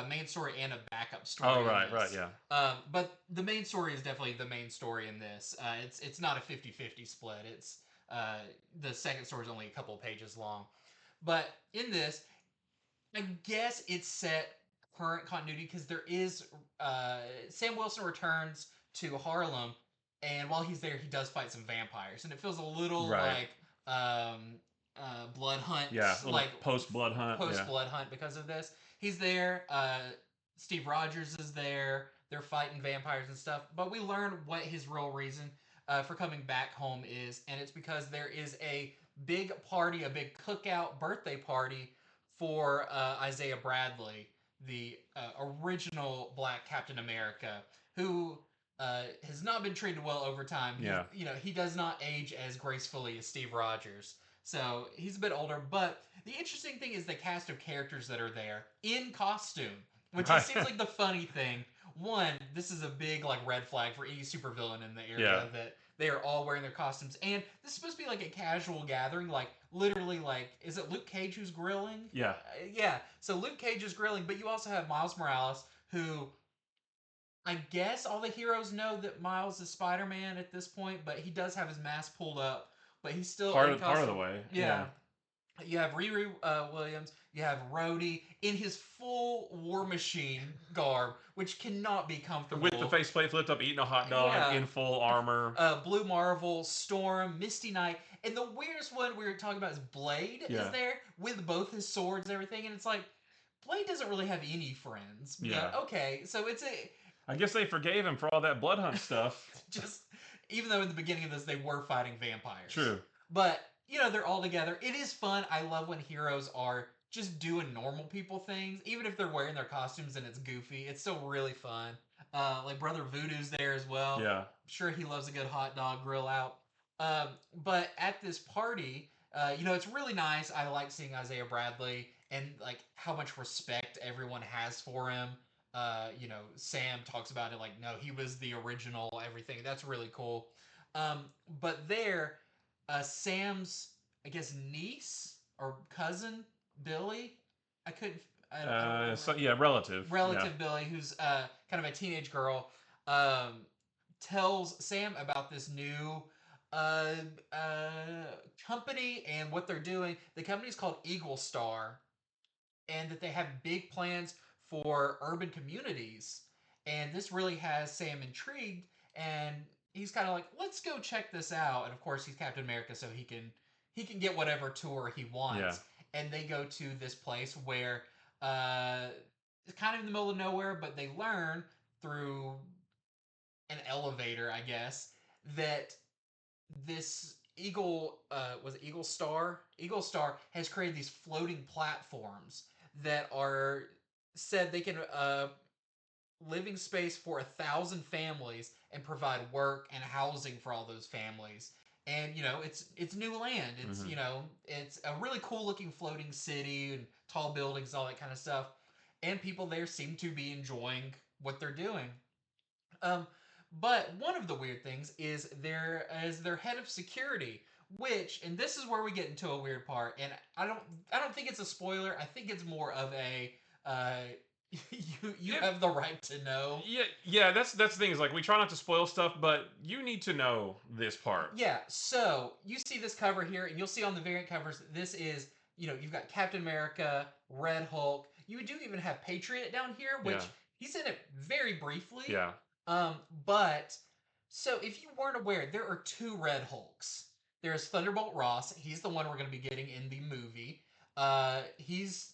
main story and a backup story. Oh, in right, this. yeah. But the main story is definitely the main story in this. It's not a 50-50 split. It's the second story is only a couple pages long. But in this, I guess it's set current continuity because there is Sam Wilson returns to Harlem, and while he's there, he does fight some vampires, and it feels a little Right. like Blood Hunt, Yeah, like post Blood Hunt. post Blood Hunt because of this. He's there. Steve Rogers is there. They're fighting vampires and stuff, but we learn what his real reason for coming back home is, and it's because there is a big party, a big cookout birthday party for Isaiah Bradley, the original Black Captain America, who has not been treated well over time. Yeah. He does not age as gracefully as Steve Rogers. So he's a bit older, but the interesting thing is the cast of characters that are there in costume, which Right. seems like the funny thing. One, this is a big like red flag for any supervillain in the area that they are all wearing their costumes, and this is supposed to be like a casual gathering, like literally like is it Luke Cage who's grilling? Yeah. Yeah. So Luke Cage is grilling, but you also have Miles Morales, who I guess all the heroes know that Miles is Spider-Man at this point, but he does have his mask pulled up, but he's still part in of costume. the way. Yeah. You have Riri Williams. You have Rhodey in his full War Machine garb, which cannot be comfortable. With the faceplate flipped up, eating a hot dog in full armor. Blue Marvel, Storm, Misty Knight, and the weirdest one we were talking about is Blade is there with both his swords and everything, and it's like Blade doesn't really have any friends. Yeah. Okay, so it's a. I guess they forgave him for all that blood hunt stuff. Just even though in the beginning of this they were fighting vampires. True. But they're all together. It is fun. I love when heroes are just doing normal people things, even if they're wearing their costumes and it's goofy. It's still really fun. Like Brother Voodoo's there as well. Yeah. I'm sure he loves a good hot dog grill out. But at this party, it's really nice. I like seeing Isaiah Bradley and like how much respect everyone has for him. Sam talks about it like, no, he was the original, everything. That's really cool. But there, Sam's, I guess, niece or cousin, Billy. I couldn't. I don't relative. Relative Billy, who's kind of a teenage girl, tells Sam about this new uh, company and what they're doing. The company's called Eagle Star, and that they have big plans for urban communities. And this really has Sam intrigued, and he's kind of like, let's go check this out. And of course, he's Captain America, so he can get whatever tour he wants. Yeah. And they go to this place where it's kind of in the middle of nowhere, but they learn through an elevator, I guess, that this was it Eagle Star? Eagle Star has created these floating platforms that are said they can living space for 1,000 families and provide work and housing for all those families. And it's new land. It's it's a really cool looking floating city and tall buildings, all that kind of stuff. And people there seem to be enjoying what they're doing. But one of the weird things is there is their head of security, which, and this is where we get into a weird part. And I don't think it's a spoiler. I think it's more of a you have the right to know. Yeah. That's the thing, is like we try not to spoil stuff, but you need to know this part. Yeah. So you see this cover here, and you'll see on the variant covers. This is you've got Captain America, Red Hulk. You do even have Patriot down here, Yeah. which he's in it very briefly. Yeah. But so if you weren't aware, there are two Red Hulks. There's Thunderbolt Ross. He's the one we're going to be getting in the movie. He's,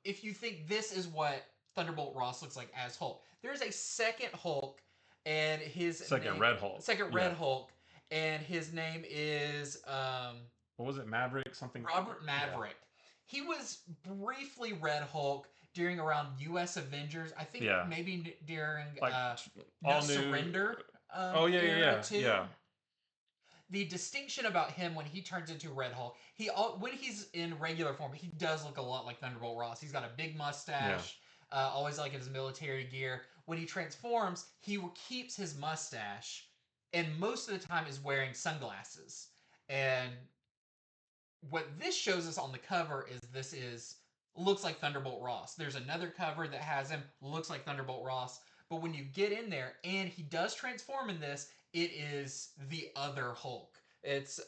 if you think this is what Thunderbolt Ross looks like as Hulk, there's a second Hulk, and his Second Red Hulk. Second Red Hulk, and his name is what was it? Maverick something. Robert Maverick. He was briefly Red Hulk during around U.S. Avengers. I think maybe during like No Surrender. Yeah. Too. Yeah. The distinction about him when he turns into Red Hulk, when he's in regular form, he does look a lot like Thunderbolt Ross. He's got a big mustache, always like his military gear. When he transforms, he keeps his mustache, and most of the time is wearing sunglasses. And what this shows us on the cover is looks like Thunderbolt Ross. There's another cover that has him, looks like Thunderbolt Ross. But when you get in there, and he does transform in this, it is the other Hulk. It's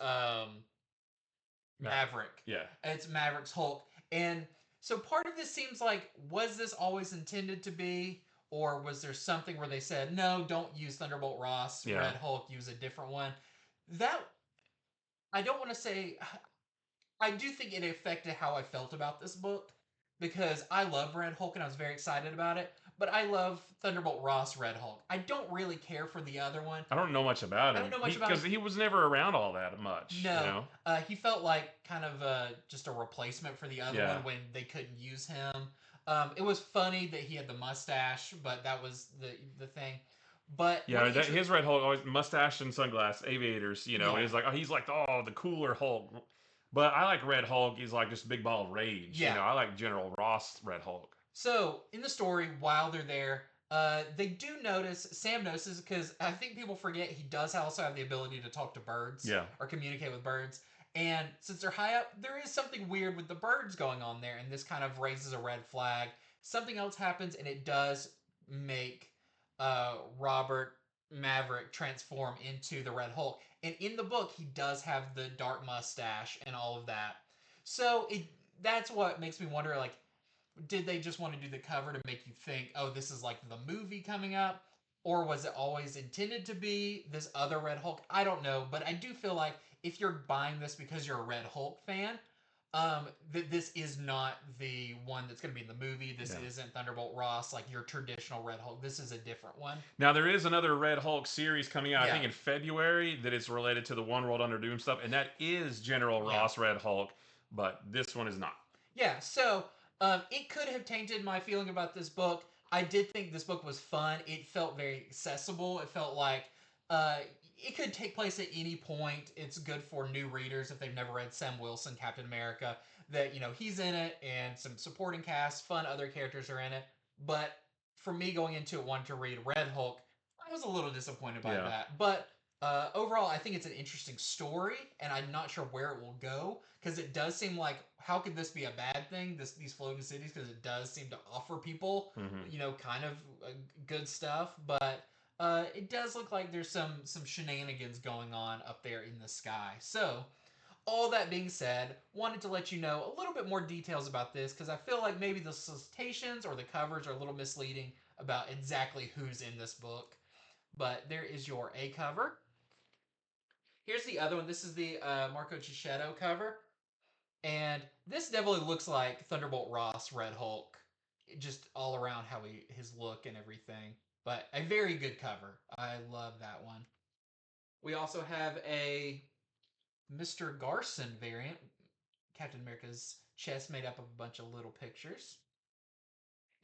Maverick. Yeah. It's Maverick's Hulk. And so part of this seems like, was this always intended to be? Or was there something where they said, no, don't use Thunderbolt Ross, Red Hulk, use a different one? That, I don't want to say, I do think it affected how I felt about this book, because I love Red Hulk and I was very excited about it, but I love Thunderbolt Ross Red Hulk. I don't really care for the other one. I don't know much about him. Because he was never around all that much. No. He felt like kind of just a replacement for the other one when they couldn't use him. It was funny that he had the mustache, but that was the thing. But his Red Hulk always mustache and sunglasses, aviators. He's like the cooler Hulk. But I like Red Hulk. He's like just a big ball of rage. Yeah. I like General Ross Red Hulk. So in the story, while they're there, they do notice, Sam notices, because I think people forget he does also have the ability to talk to birds. Or communicate with birds. And since they're high up, there is something weird with the birds going on there, and this kind of raises a red flag. Something else happens, and it does make Robert Maverick transform into the Red Hulk. And in the book, he does have the dark mustache and all of that. So that's what makes me wonder, like, did they just want to do the cover to make you think, oh, this is like the movie coming up? Or was it always intended to be this other Red Hulk? I don't know, but I do feel like if you're buying this because you're a Red Hulk fan, that this is not the one that's going to be in the movie. This isn't Thunderbolt Ross, like your traditional Red Hulk. This is a different one. Now, there is another Red Hulk series coming out, I think in February, that is related to the One World Under Doom stuff, and that is General Ross Red Hulk, but this one is not. Yeah, so it could have tainted my feeling about this book. I did think this book was fun. It felt very accessible. It felt like it could take place at any point. It's good for new readers if they've never read Sam Wilson, Captain America, that, he's in it, and some supporting cast, fun other characters are in it. But for me going into it wanting to read Red Hulk, I was a little disappointed by that. But overall, I think it's an interesting story, and I'm not sure where it will go, because it does seem like, how could this be a bad thing, these floating cities, because it does seem to offer people, kind of good stuff, but it does look like there's some shenanigans going on up there in the sky. So, all that being said, wanted to let you know a little bit more details about this, because I feel like maybe the citations or the covers are a little misleading about exactly who's in this book. But there is your A cover. Here's the other one. This is the Marco Cicchetto cover. And this definitely looks like Thunderbolt Ross Red Hulk. Just all around how his look and everything. But a very good cover. I love that one. We also have a Mr. Garson variant. Captain America's chest made up of a bunch of little pictures.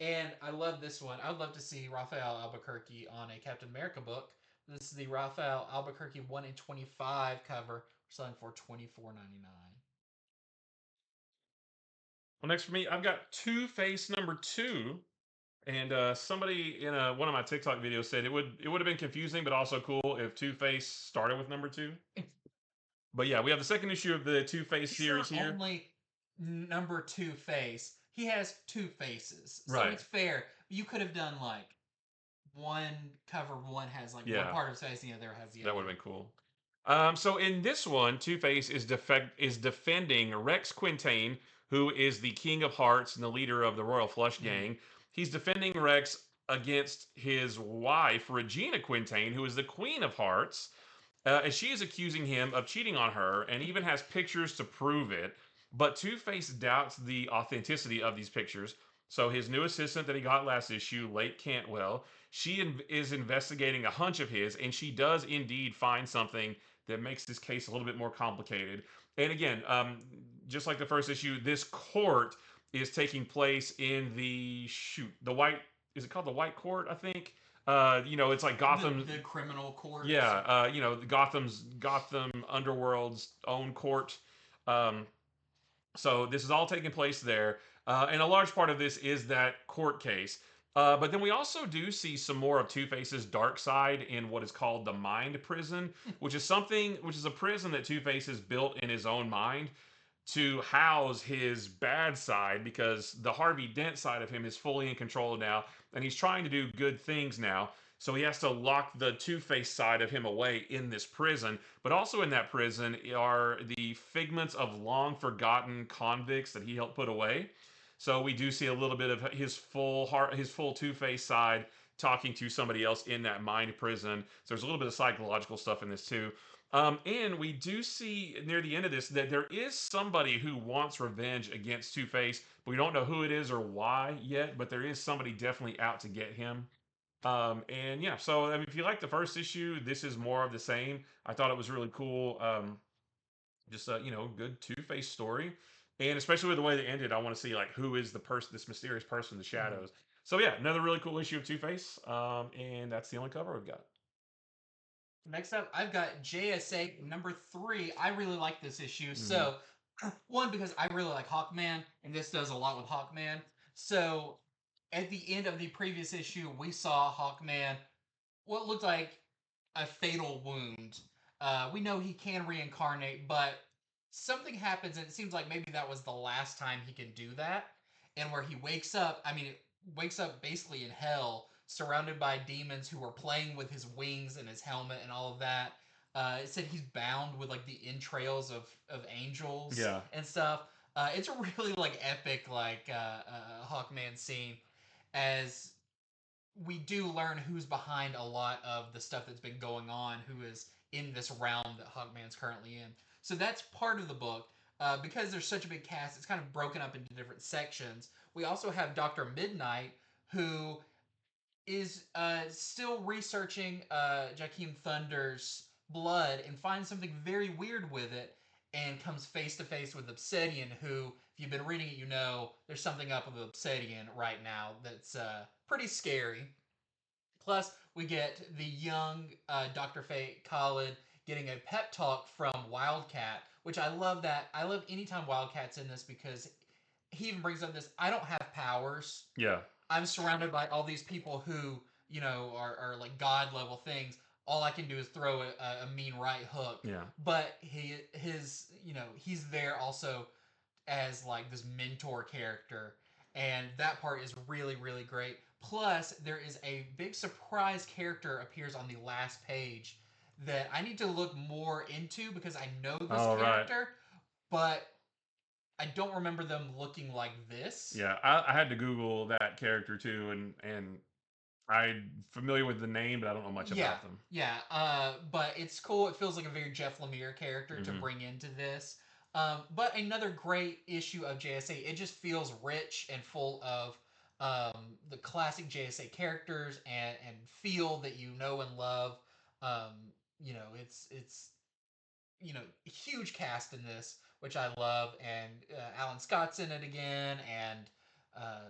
And I love this one. I would love to see Raphael Albuquerque on a Captain America book. This is the Raphael Albuquerque 1 in 25 cover. We're selling for $24.99. Well, next for me, I've got Two-Face #2. And somebody in one of my TikTok videos said it would have been confusing, but also cool if Two-Face started with #2. But yeah, we have the second issue of the Two-Face series here. Only #2 face. He has two faces, so right. It's fair. You could have done like one cover. One has like one part of his face, and the other has the other. That would have been cool. So in this one, Two-Face is defending Rex Quintain, who is the King of Hearts and the leader of the Royal Flush Mm. Gang. He's defending Rex against his wife, Regina Quintain, who is the Queen of Hearts. And she is accusing him of cheating on her and even has pictures to prove it. But Two Face doubts the authenticity of these pictures. So his new assistant that he got last issue, Lake Cantwell, is investigating a hunch of his, and she does indeed find something that makes this case a little bit more complicated. And again, just like the first issue, this court is taking place in the white. Is it called the White Court? I think. It's like Gotham. The criminal courts. Yeah, the Gotham Underworld's own court. Um, so this is all taking place there, and a large part of this is that court case. But then we also do see some more of Two Face's dark side in what is called the Mind Prison, which is a prison that Two Face has built in his own mind to house his bad side, because the Harvey Dent side of him is fully in control now, and he's trying to do good things now. So he has to lock the Two-Face side of him away in this prison. But also in that prison are the figments of long forgotten convicts that he helped put away. So we do see a little bit of his full Two-Face side talking to somebody else in that mind prison. So there's a little bit of psychological stuff in this too. And we do see near the end of this that there is somebody who wants revenge against Two Face, but we don't know who it is or why yet. But there is somebody definitely out to get him. And yeah, so I mean, if you like the first issue, this is more of the same. I thought it was really cool. Just a good Two Face story, and especially with the way they ended, I want to see like who is the person, this mysterious person in the Mhm. shadows. So yeah, another really cool issue of Two Face. And that's the only cover we've got. Next up, I've got JSA number 3. I really like this issue. Hmm. So, one, because I really like Hawkman, and this does a lot with Hawkman. So, at the end of the previous issue, we saw Hawkman what looked like a fatal wound. We know he can reincarnate, but something happens, and it seems like maybe that was the last time he can do that. And where he wakes up, I mean, wakes up basically in hell, surrounded by demons who are playing with his wings and his helmet and all of that. It said he's bound with like the entrails of angels Yeah. and stuff. It's a really like epic like Hawkman scene, as we do learn who's behind a lot of the stuff that's been going on, who is in this realm that Hawkman's currently in. So that's part of the book. Because there's such a big cast, it's kind of broken up into different sections. We also have Dr. Midnight, who is still researching Jakeem Thunder's blood and finds something very weird with it, and comes face to face with Obsidian, who, if you've been reading it, you know there's something up with Obsidian right now that's pretty scary. Plus, we get the young Dr. Fate Khalid getting a pep talk from Wildcat, which I love that. I love anytime Wildcat's in this, because he even brings up this: I don't have powers. Yeah. I'm surrounded by all these people who, are like god level things. All I can do is throw a mean right hook. Yeah. But he's there also as like this mentor character, and that part is really really great. Plus, there is a big surprise character appears on the last page that I need to look more into, because I know this All right. character, but I don't remember them looking like this. Yeah. I had to Google that character too, and I'm familiar with the name, but I don't know much Yeah, about them. yeah. But it's cool. It feels like a very Jeff Lemire character to Hmm. bring into this. But another great issue of JSA. It just feels rich and full of the classic JSA characters and feel that you know and love. It's huge cast in this, which I love, and Alan Scott's in it again, and uh,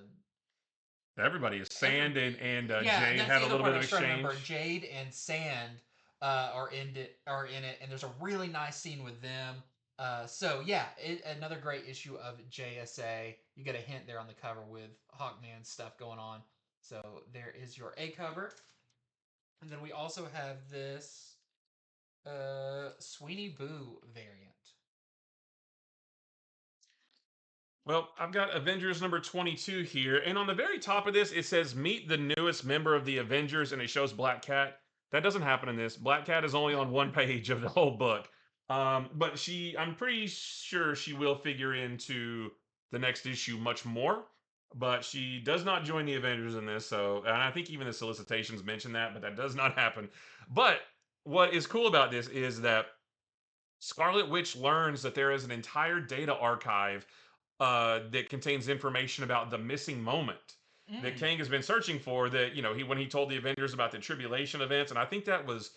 Everybody is every Sand and yeah, Jade that's had the a other little part bit I of was trying to remember. exchange. Jade and Sand are in it, and there's a really nice scene with them. So yeah, another great issue of JSA. You get a hint there on the cover with Hawkman stuff going on. So there is your A cover, and then we also have this Sweeney Boo variant. Well, I've got Avengers number 22 here, and on the very top of this, it says "Meet the newest member of the Avengers," and it shows Black Cat. That doesn't happen in this. Black Cat is only on one page of the whole book. But I'm pretty sure she will figure into the next issue much more. But she does not join the Avengers in this, so and I think even the solicitations mention that, but that does not happen. But what is cool about this is that Scarlet Witch learns that there is an entire data archive that contains information about the missing moment that Mm. Kang has been searching for. That when he told the Avengers about the tribulation events, and I think that was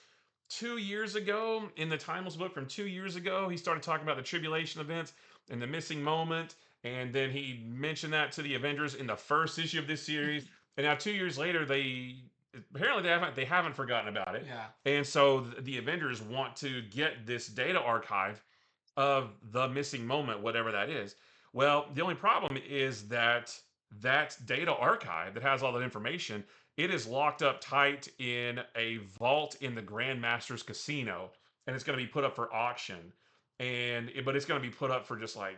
2 years ago in the Timeless book from 2 years ago. He started talking about the tribulation events and the missing moment, and then he mentioned that to the Avengers in the first issue of this series. And now 2 years later, they apparently they haven't forgotten about it. Yeah. And so the Avengers want to get this data archive of the missing moment, whatever that is. Well, the only problem is that that data archive that has all that information, it is locked up tight in a vault in the Grandmaster's casino, and it's going to be put up for auction. But it's going to be put up for just like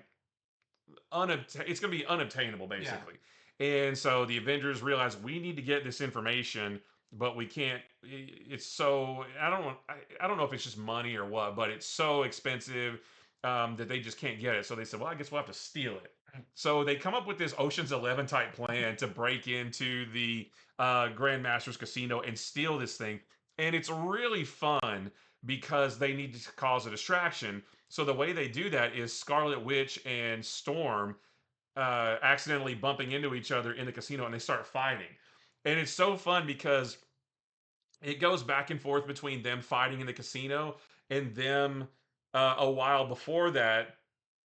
it's going to be unobtainable Yeah. basically. And so the Avengers realize we need to get this information, but we can't. It's so I don't know if it's just money or what, but it's so expensive that they just can't get it. So they said, well, I guess we'll have to steal it. So they come up with this Ocean's 11 type plan to break into the Grandmaster's casino and steal this thing. And it's really fun because they need to cause a distraction. So the way they do that is Scarlet Witch and Storm accidentally bumping into each other in the casino, and they start fighting. And it's so fun because it goes back and forth between them fighting in the casino and them a while before that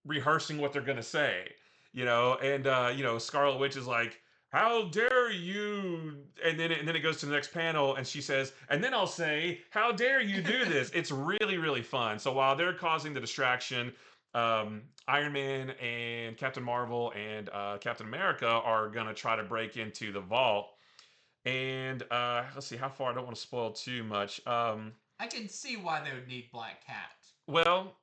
rehearsing what they're gonna say, and Scarlet Witch is like, "How dare you?" And then it goes to the next panel, and she says, "And then I'll say, how dare you do this?" It's really really fun. So while they're causing the distraction, Iron Man and Captain Marvel and Captain America are gonna try to break into the vault. And let's see how far. I don't want to spoil too much. I can see why they would need Black Cat. Well,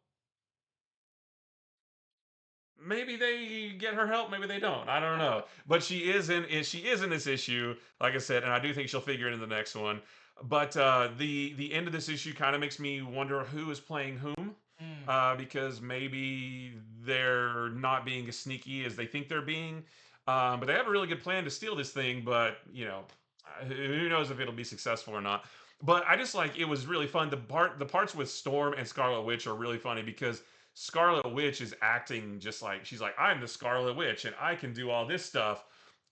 maybe they get her help, maybe they don't. I don't know. But she is in this issue, like I said, and I do think she'll figure it in the next one. But the end of this issue kind of makes me wonder who is playing whom. Mm. Because maybe they're not being as sneaky as they think they're being. But they have a really good plan to steal this thing, but who knows if it'll be successful or not. But I just like it was really fun. The parts with Storm and Scarlet Witch are really funny because Scarlet Witch is acting just like she's like, I'm the Scarlet Witch and I can do all this stuff.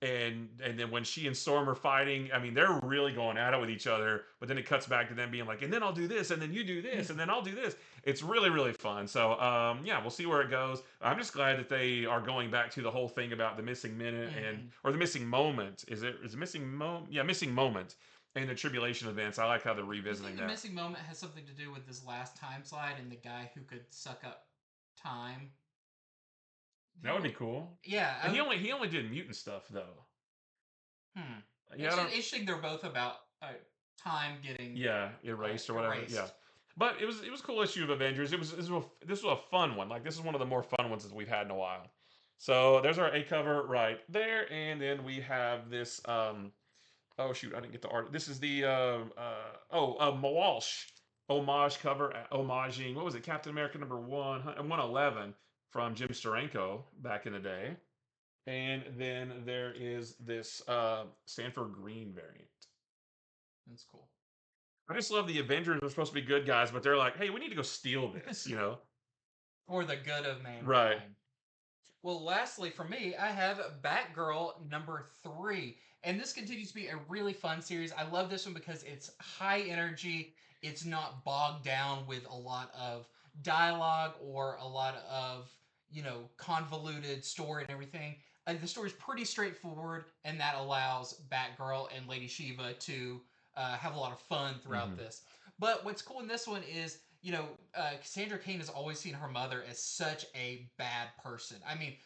And then when she and Storm are fighting, I mean, they're really going at it with each other. But then it cuts back to them being like, and then I'll do this, and then you do this, and then I'll do this. It's really really fun. So yeah, we'll see where it goes. I'm just glad that they are going back to the whole thing about the missing minute and Mm. or the missing moment. Is it missing Yeah, missing moment and the tribulation events. I like how they're Do you think revisiting the that. missing moment has something to do with this last time slide and the guy who could suck up time? That would be Who? cool. Yeah, I He would. only did mutant stuff though. Hmm. Yeah, It's I just don't. interesting. They're both about time getting Yeah, erased or whatever. Yeah, erased. but it was a cool issue of Avengers. This was a fun one. Like this is one of the more fun ones that we've had in a while. So there's our A cover right there, and then we have this. Oh shoot, I didn't get the art. This is the Mawalsh homage cover, homaging. What was it? Captain America number 111 from Jim Steranko back in the day. And then there is this Stanford Green variant. That's cool. I just love the Avengers are supposed to be good guys, but they're like, hey, we need to go steal this. For the good of Right. mankind. Well, lastly, for me, I have Batgirl number 3. And this continues to be a really fun series. I love this one because it's high energy. It's not bogged down with a lot of dialogue or a lot of, convoluted story and everything. The story's pretty straightforward, and that allows Batgirl and Lady Shiva to have a lot of fun throughout Hmm. this. But what's cool in this one is Cassandra Cain has always seen her mother as such a bad person. I mean,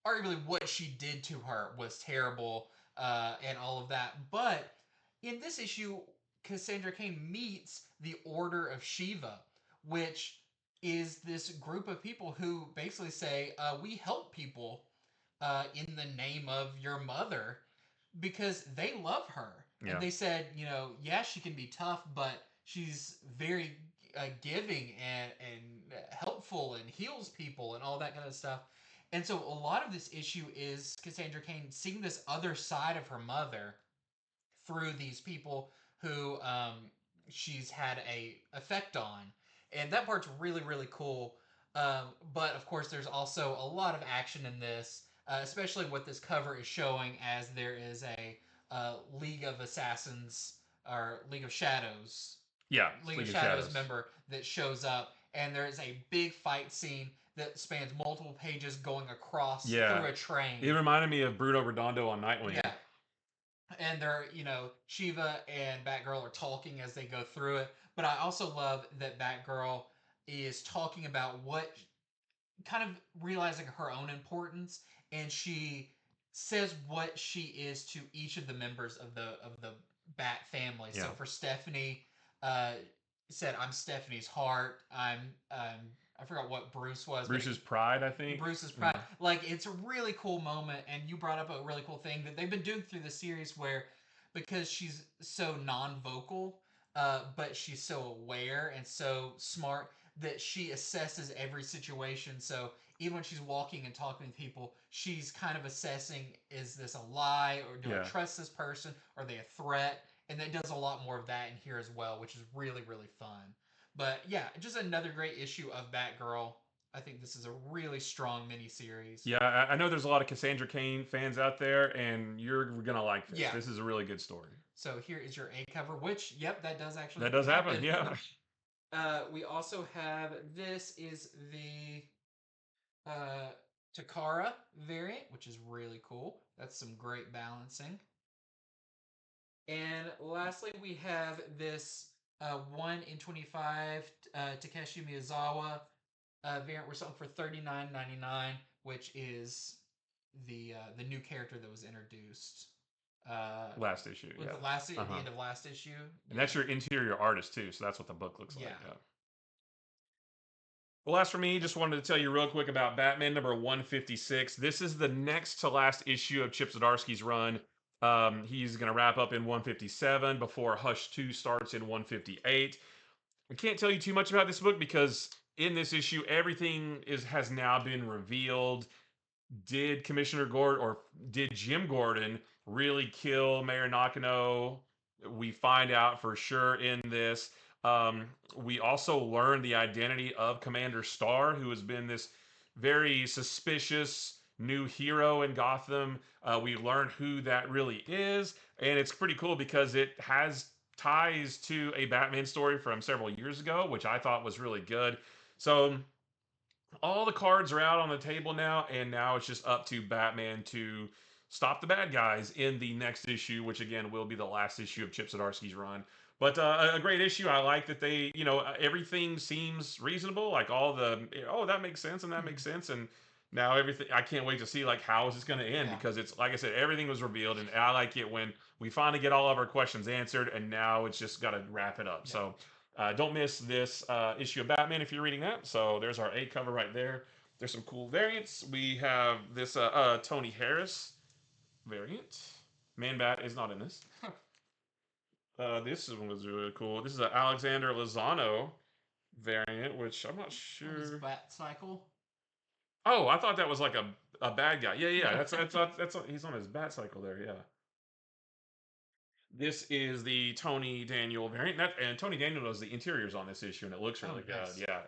arguably what she did to her was terrible and all of that. But in this issue, Cassandra Cain meets the Order of Shiva, which is this group of people who basically say, we help people in the name of your mother because they love her. And Yeah. they said, yeah, she can be tough, but she's very giving and helpful and heals people and all that kind of stuff. And so a lot of this issue is Cassandra Cain seeing this other side of her mother through these people who she's had a effect on, and that part's really really cool. But of course, there's also a lot of action in this, especially what this cover is showing, as there is a League of Assassins or League of Shadows, Yeah, League of League of Shadows Shadows. member that shows up, and there is a big fight scene that spans multiple pages going across Yeah, through a train. it reminded me of Bruno Redondo on Nightwing. Yeah, and they're, Shiva and Batgirl are talking as they go through it. But I also love that Batgirl is talking about what, kind of realizing her own importance, and she says what she is to each of the members of the Bat family. Yeah. So for Stephanie, uh, said, "I'm Stephanie's heart." I forgot what Bruce was. Bruce's pride, I think. Bruce's pride. Yeah. Like, it's a really cool moment, and you brought up a really cool thing that they've been doing through the series, where because she's so non-vocal, but she's so aware and so smart, that she assesses every situation. So even when she's walking and talking to people, she's kind of assessing, is this a lie, or do I trust this person? Are they a threat? And that does a lot more of that in here as well, which is really, really fun. But yeah, just another great issue of Batgirl. I think this is a really strong miniseries. Yeah, I know there's a lot of Cassandra Cain fans out there, and you're gonna like this. Yeah. This is a really good story. So here is your A cover, which, yep, that does actually That does happen. Yeah. We also have, this is the Takara variant, which is really cool. That's some great balancing. And lastly, we have this 1 in 25 Takeshi Miyazawa variant. We're selling for $39.99, which is the new character that was introduced last issue. with Yeah. the end of last issue. And that's your interior artist too, so that's what the book looks like. Yeah. Well, as for me, just wanted to tell you real quick about Batman number 156. This is the next to last issue of Chip Zdarsky's run. He's going to wrap up in 157 before Hush 2 starts in 158. I can't tell you too much about this book because in this issue, everything has now been revealed. Did Commissioner Gordon, or did Jim Gordon really kill Mayor Nakano? We find out for sure in this. We also learn the identity of Commander Starr, who has been this very suspicious new hero in Gotham. We learn who that really is, and it's pretty cool because it has ties to a Batman story from several years ago, which I thought was really good. So all the cards are out on the table now, and now it's just up to Batman to stop the bad guys in the next issue, which again will be the last issue of Chip Zdarsky's run. But a great issue. I like that they, everything seems reasonable. Like all the, that makes sense and that makes sense. And now everything, I can't wait to see like how is this going to end, because it's like I said, everything was revealed, and I like it when we finally get all of our questions answered, and now it's just got to wrap it up. So don't miss this issue of Batman if you're reading that. So there's our A cover right there. There's some cool variants. We have this Tony Harris variant. Man-Bat is not in this. This one was really cool. This is an Alexander Lozano variant, which I'm not sure. Bat Cycle. Oh, I thought that was like a bad guy. Yeah. That's he's on his Bat Cycle there. Yeah. This is the Tony Daniel variant, and Tony Daniel does the interiors on this issue, and it looks really good. Nice. Yeah.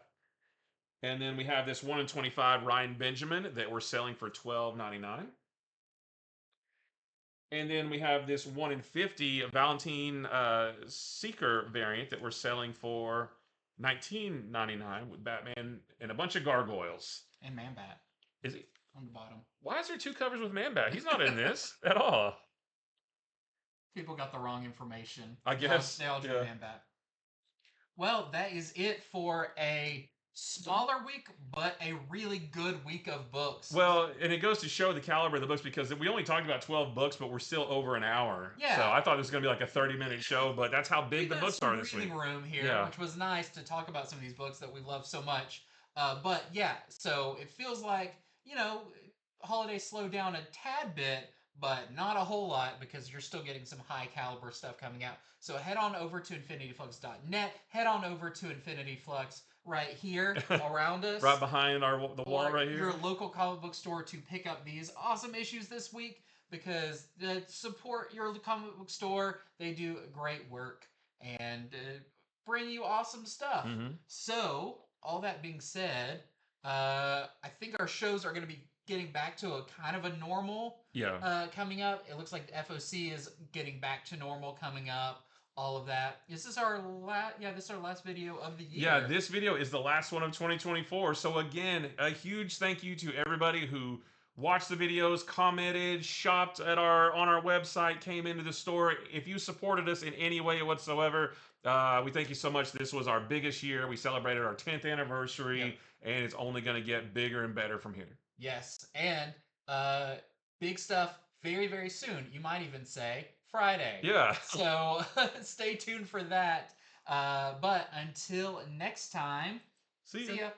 And then we have this 1 in 25 Ryan Benjamin that we're selling for $12.99. And then we have this 1 in 50 Valentine Seeker variant that we're selling for $19.99 with Batman and a bunch of gargoyles. And Man-Bat. Is he? On the bottom. Why is there 2 covers with Man-Bat? He's not in this at all. People got the wrong information. I guess. They all drew Man-Bat. Well, that is it for a smaller week, but a really good week of books. Well, and it goes to show the caliber of the books, because we only talked about 12 books, but we're still over an hour. Yeah. So I thought this was going to be like a 30-minute show, but that's how big the books are this week. Room here, which was nice to talk about some of these books that we love so much. But yeah, so it feels like, holidays slow down a tad bit, but not a whole lot, because you're still getting some high caliber stuff coming out. So head on over to infinityflux.net, head on over to Infinity Flux right here around us. Right behind the wall Or right here. your local comic book store to pick up these awesome issues this week because support your comic book store. They do great work and bring you awesome stuff. Mm-hmm. So, all that being said, I think our shows are going to be getting back to a kind of a normal Yeah. coming up. It looks like the FOC is getting back to normal coming up. All of that. Is this our last? Yeah, this is our last video of the year. Yeah, this video is the last one of 2024. So again, a huge thank you to everybody who watched the videos, commented, shopped at on our website, came into the store. If you supported us in any way whatsoever, we thank you so much. This was our biggest year. We celebrated our 10th anniversary, Yep. and it's only going to get bigger and better from here. Yes, and big stuff very, very soon. You might even say Friday. Yeah. So stay tuned for that. But until next time, See see ya. ya.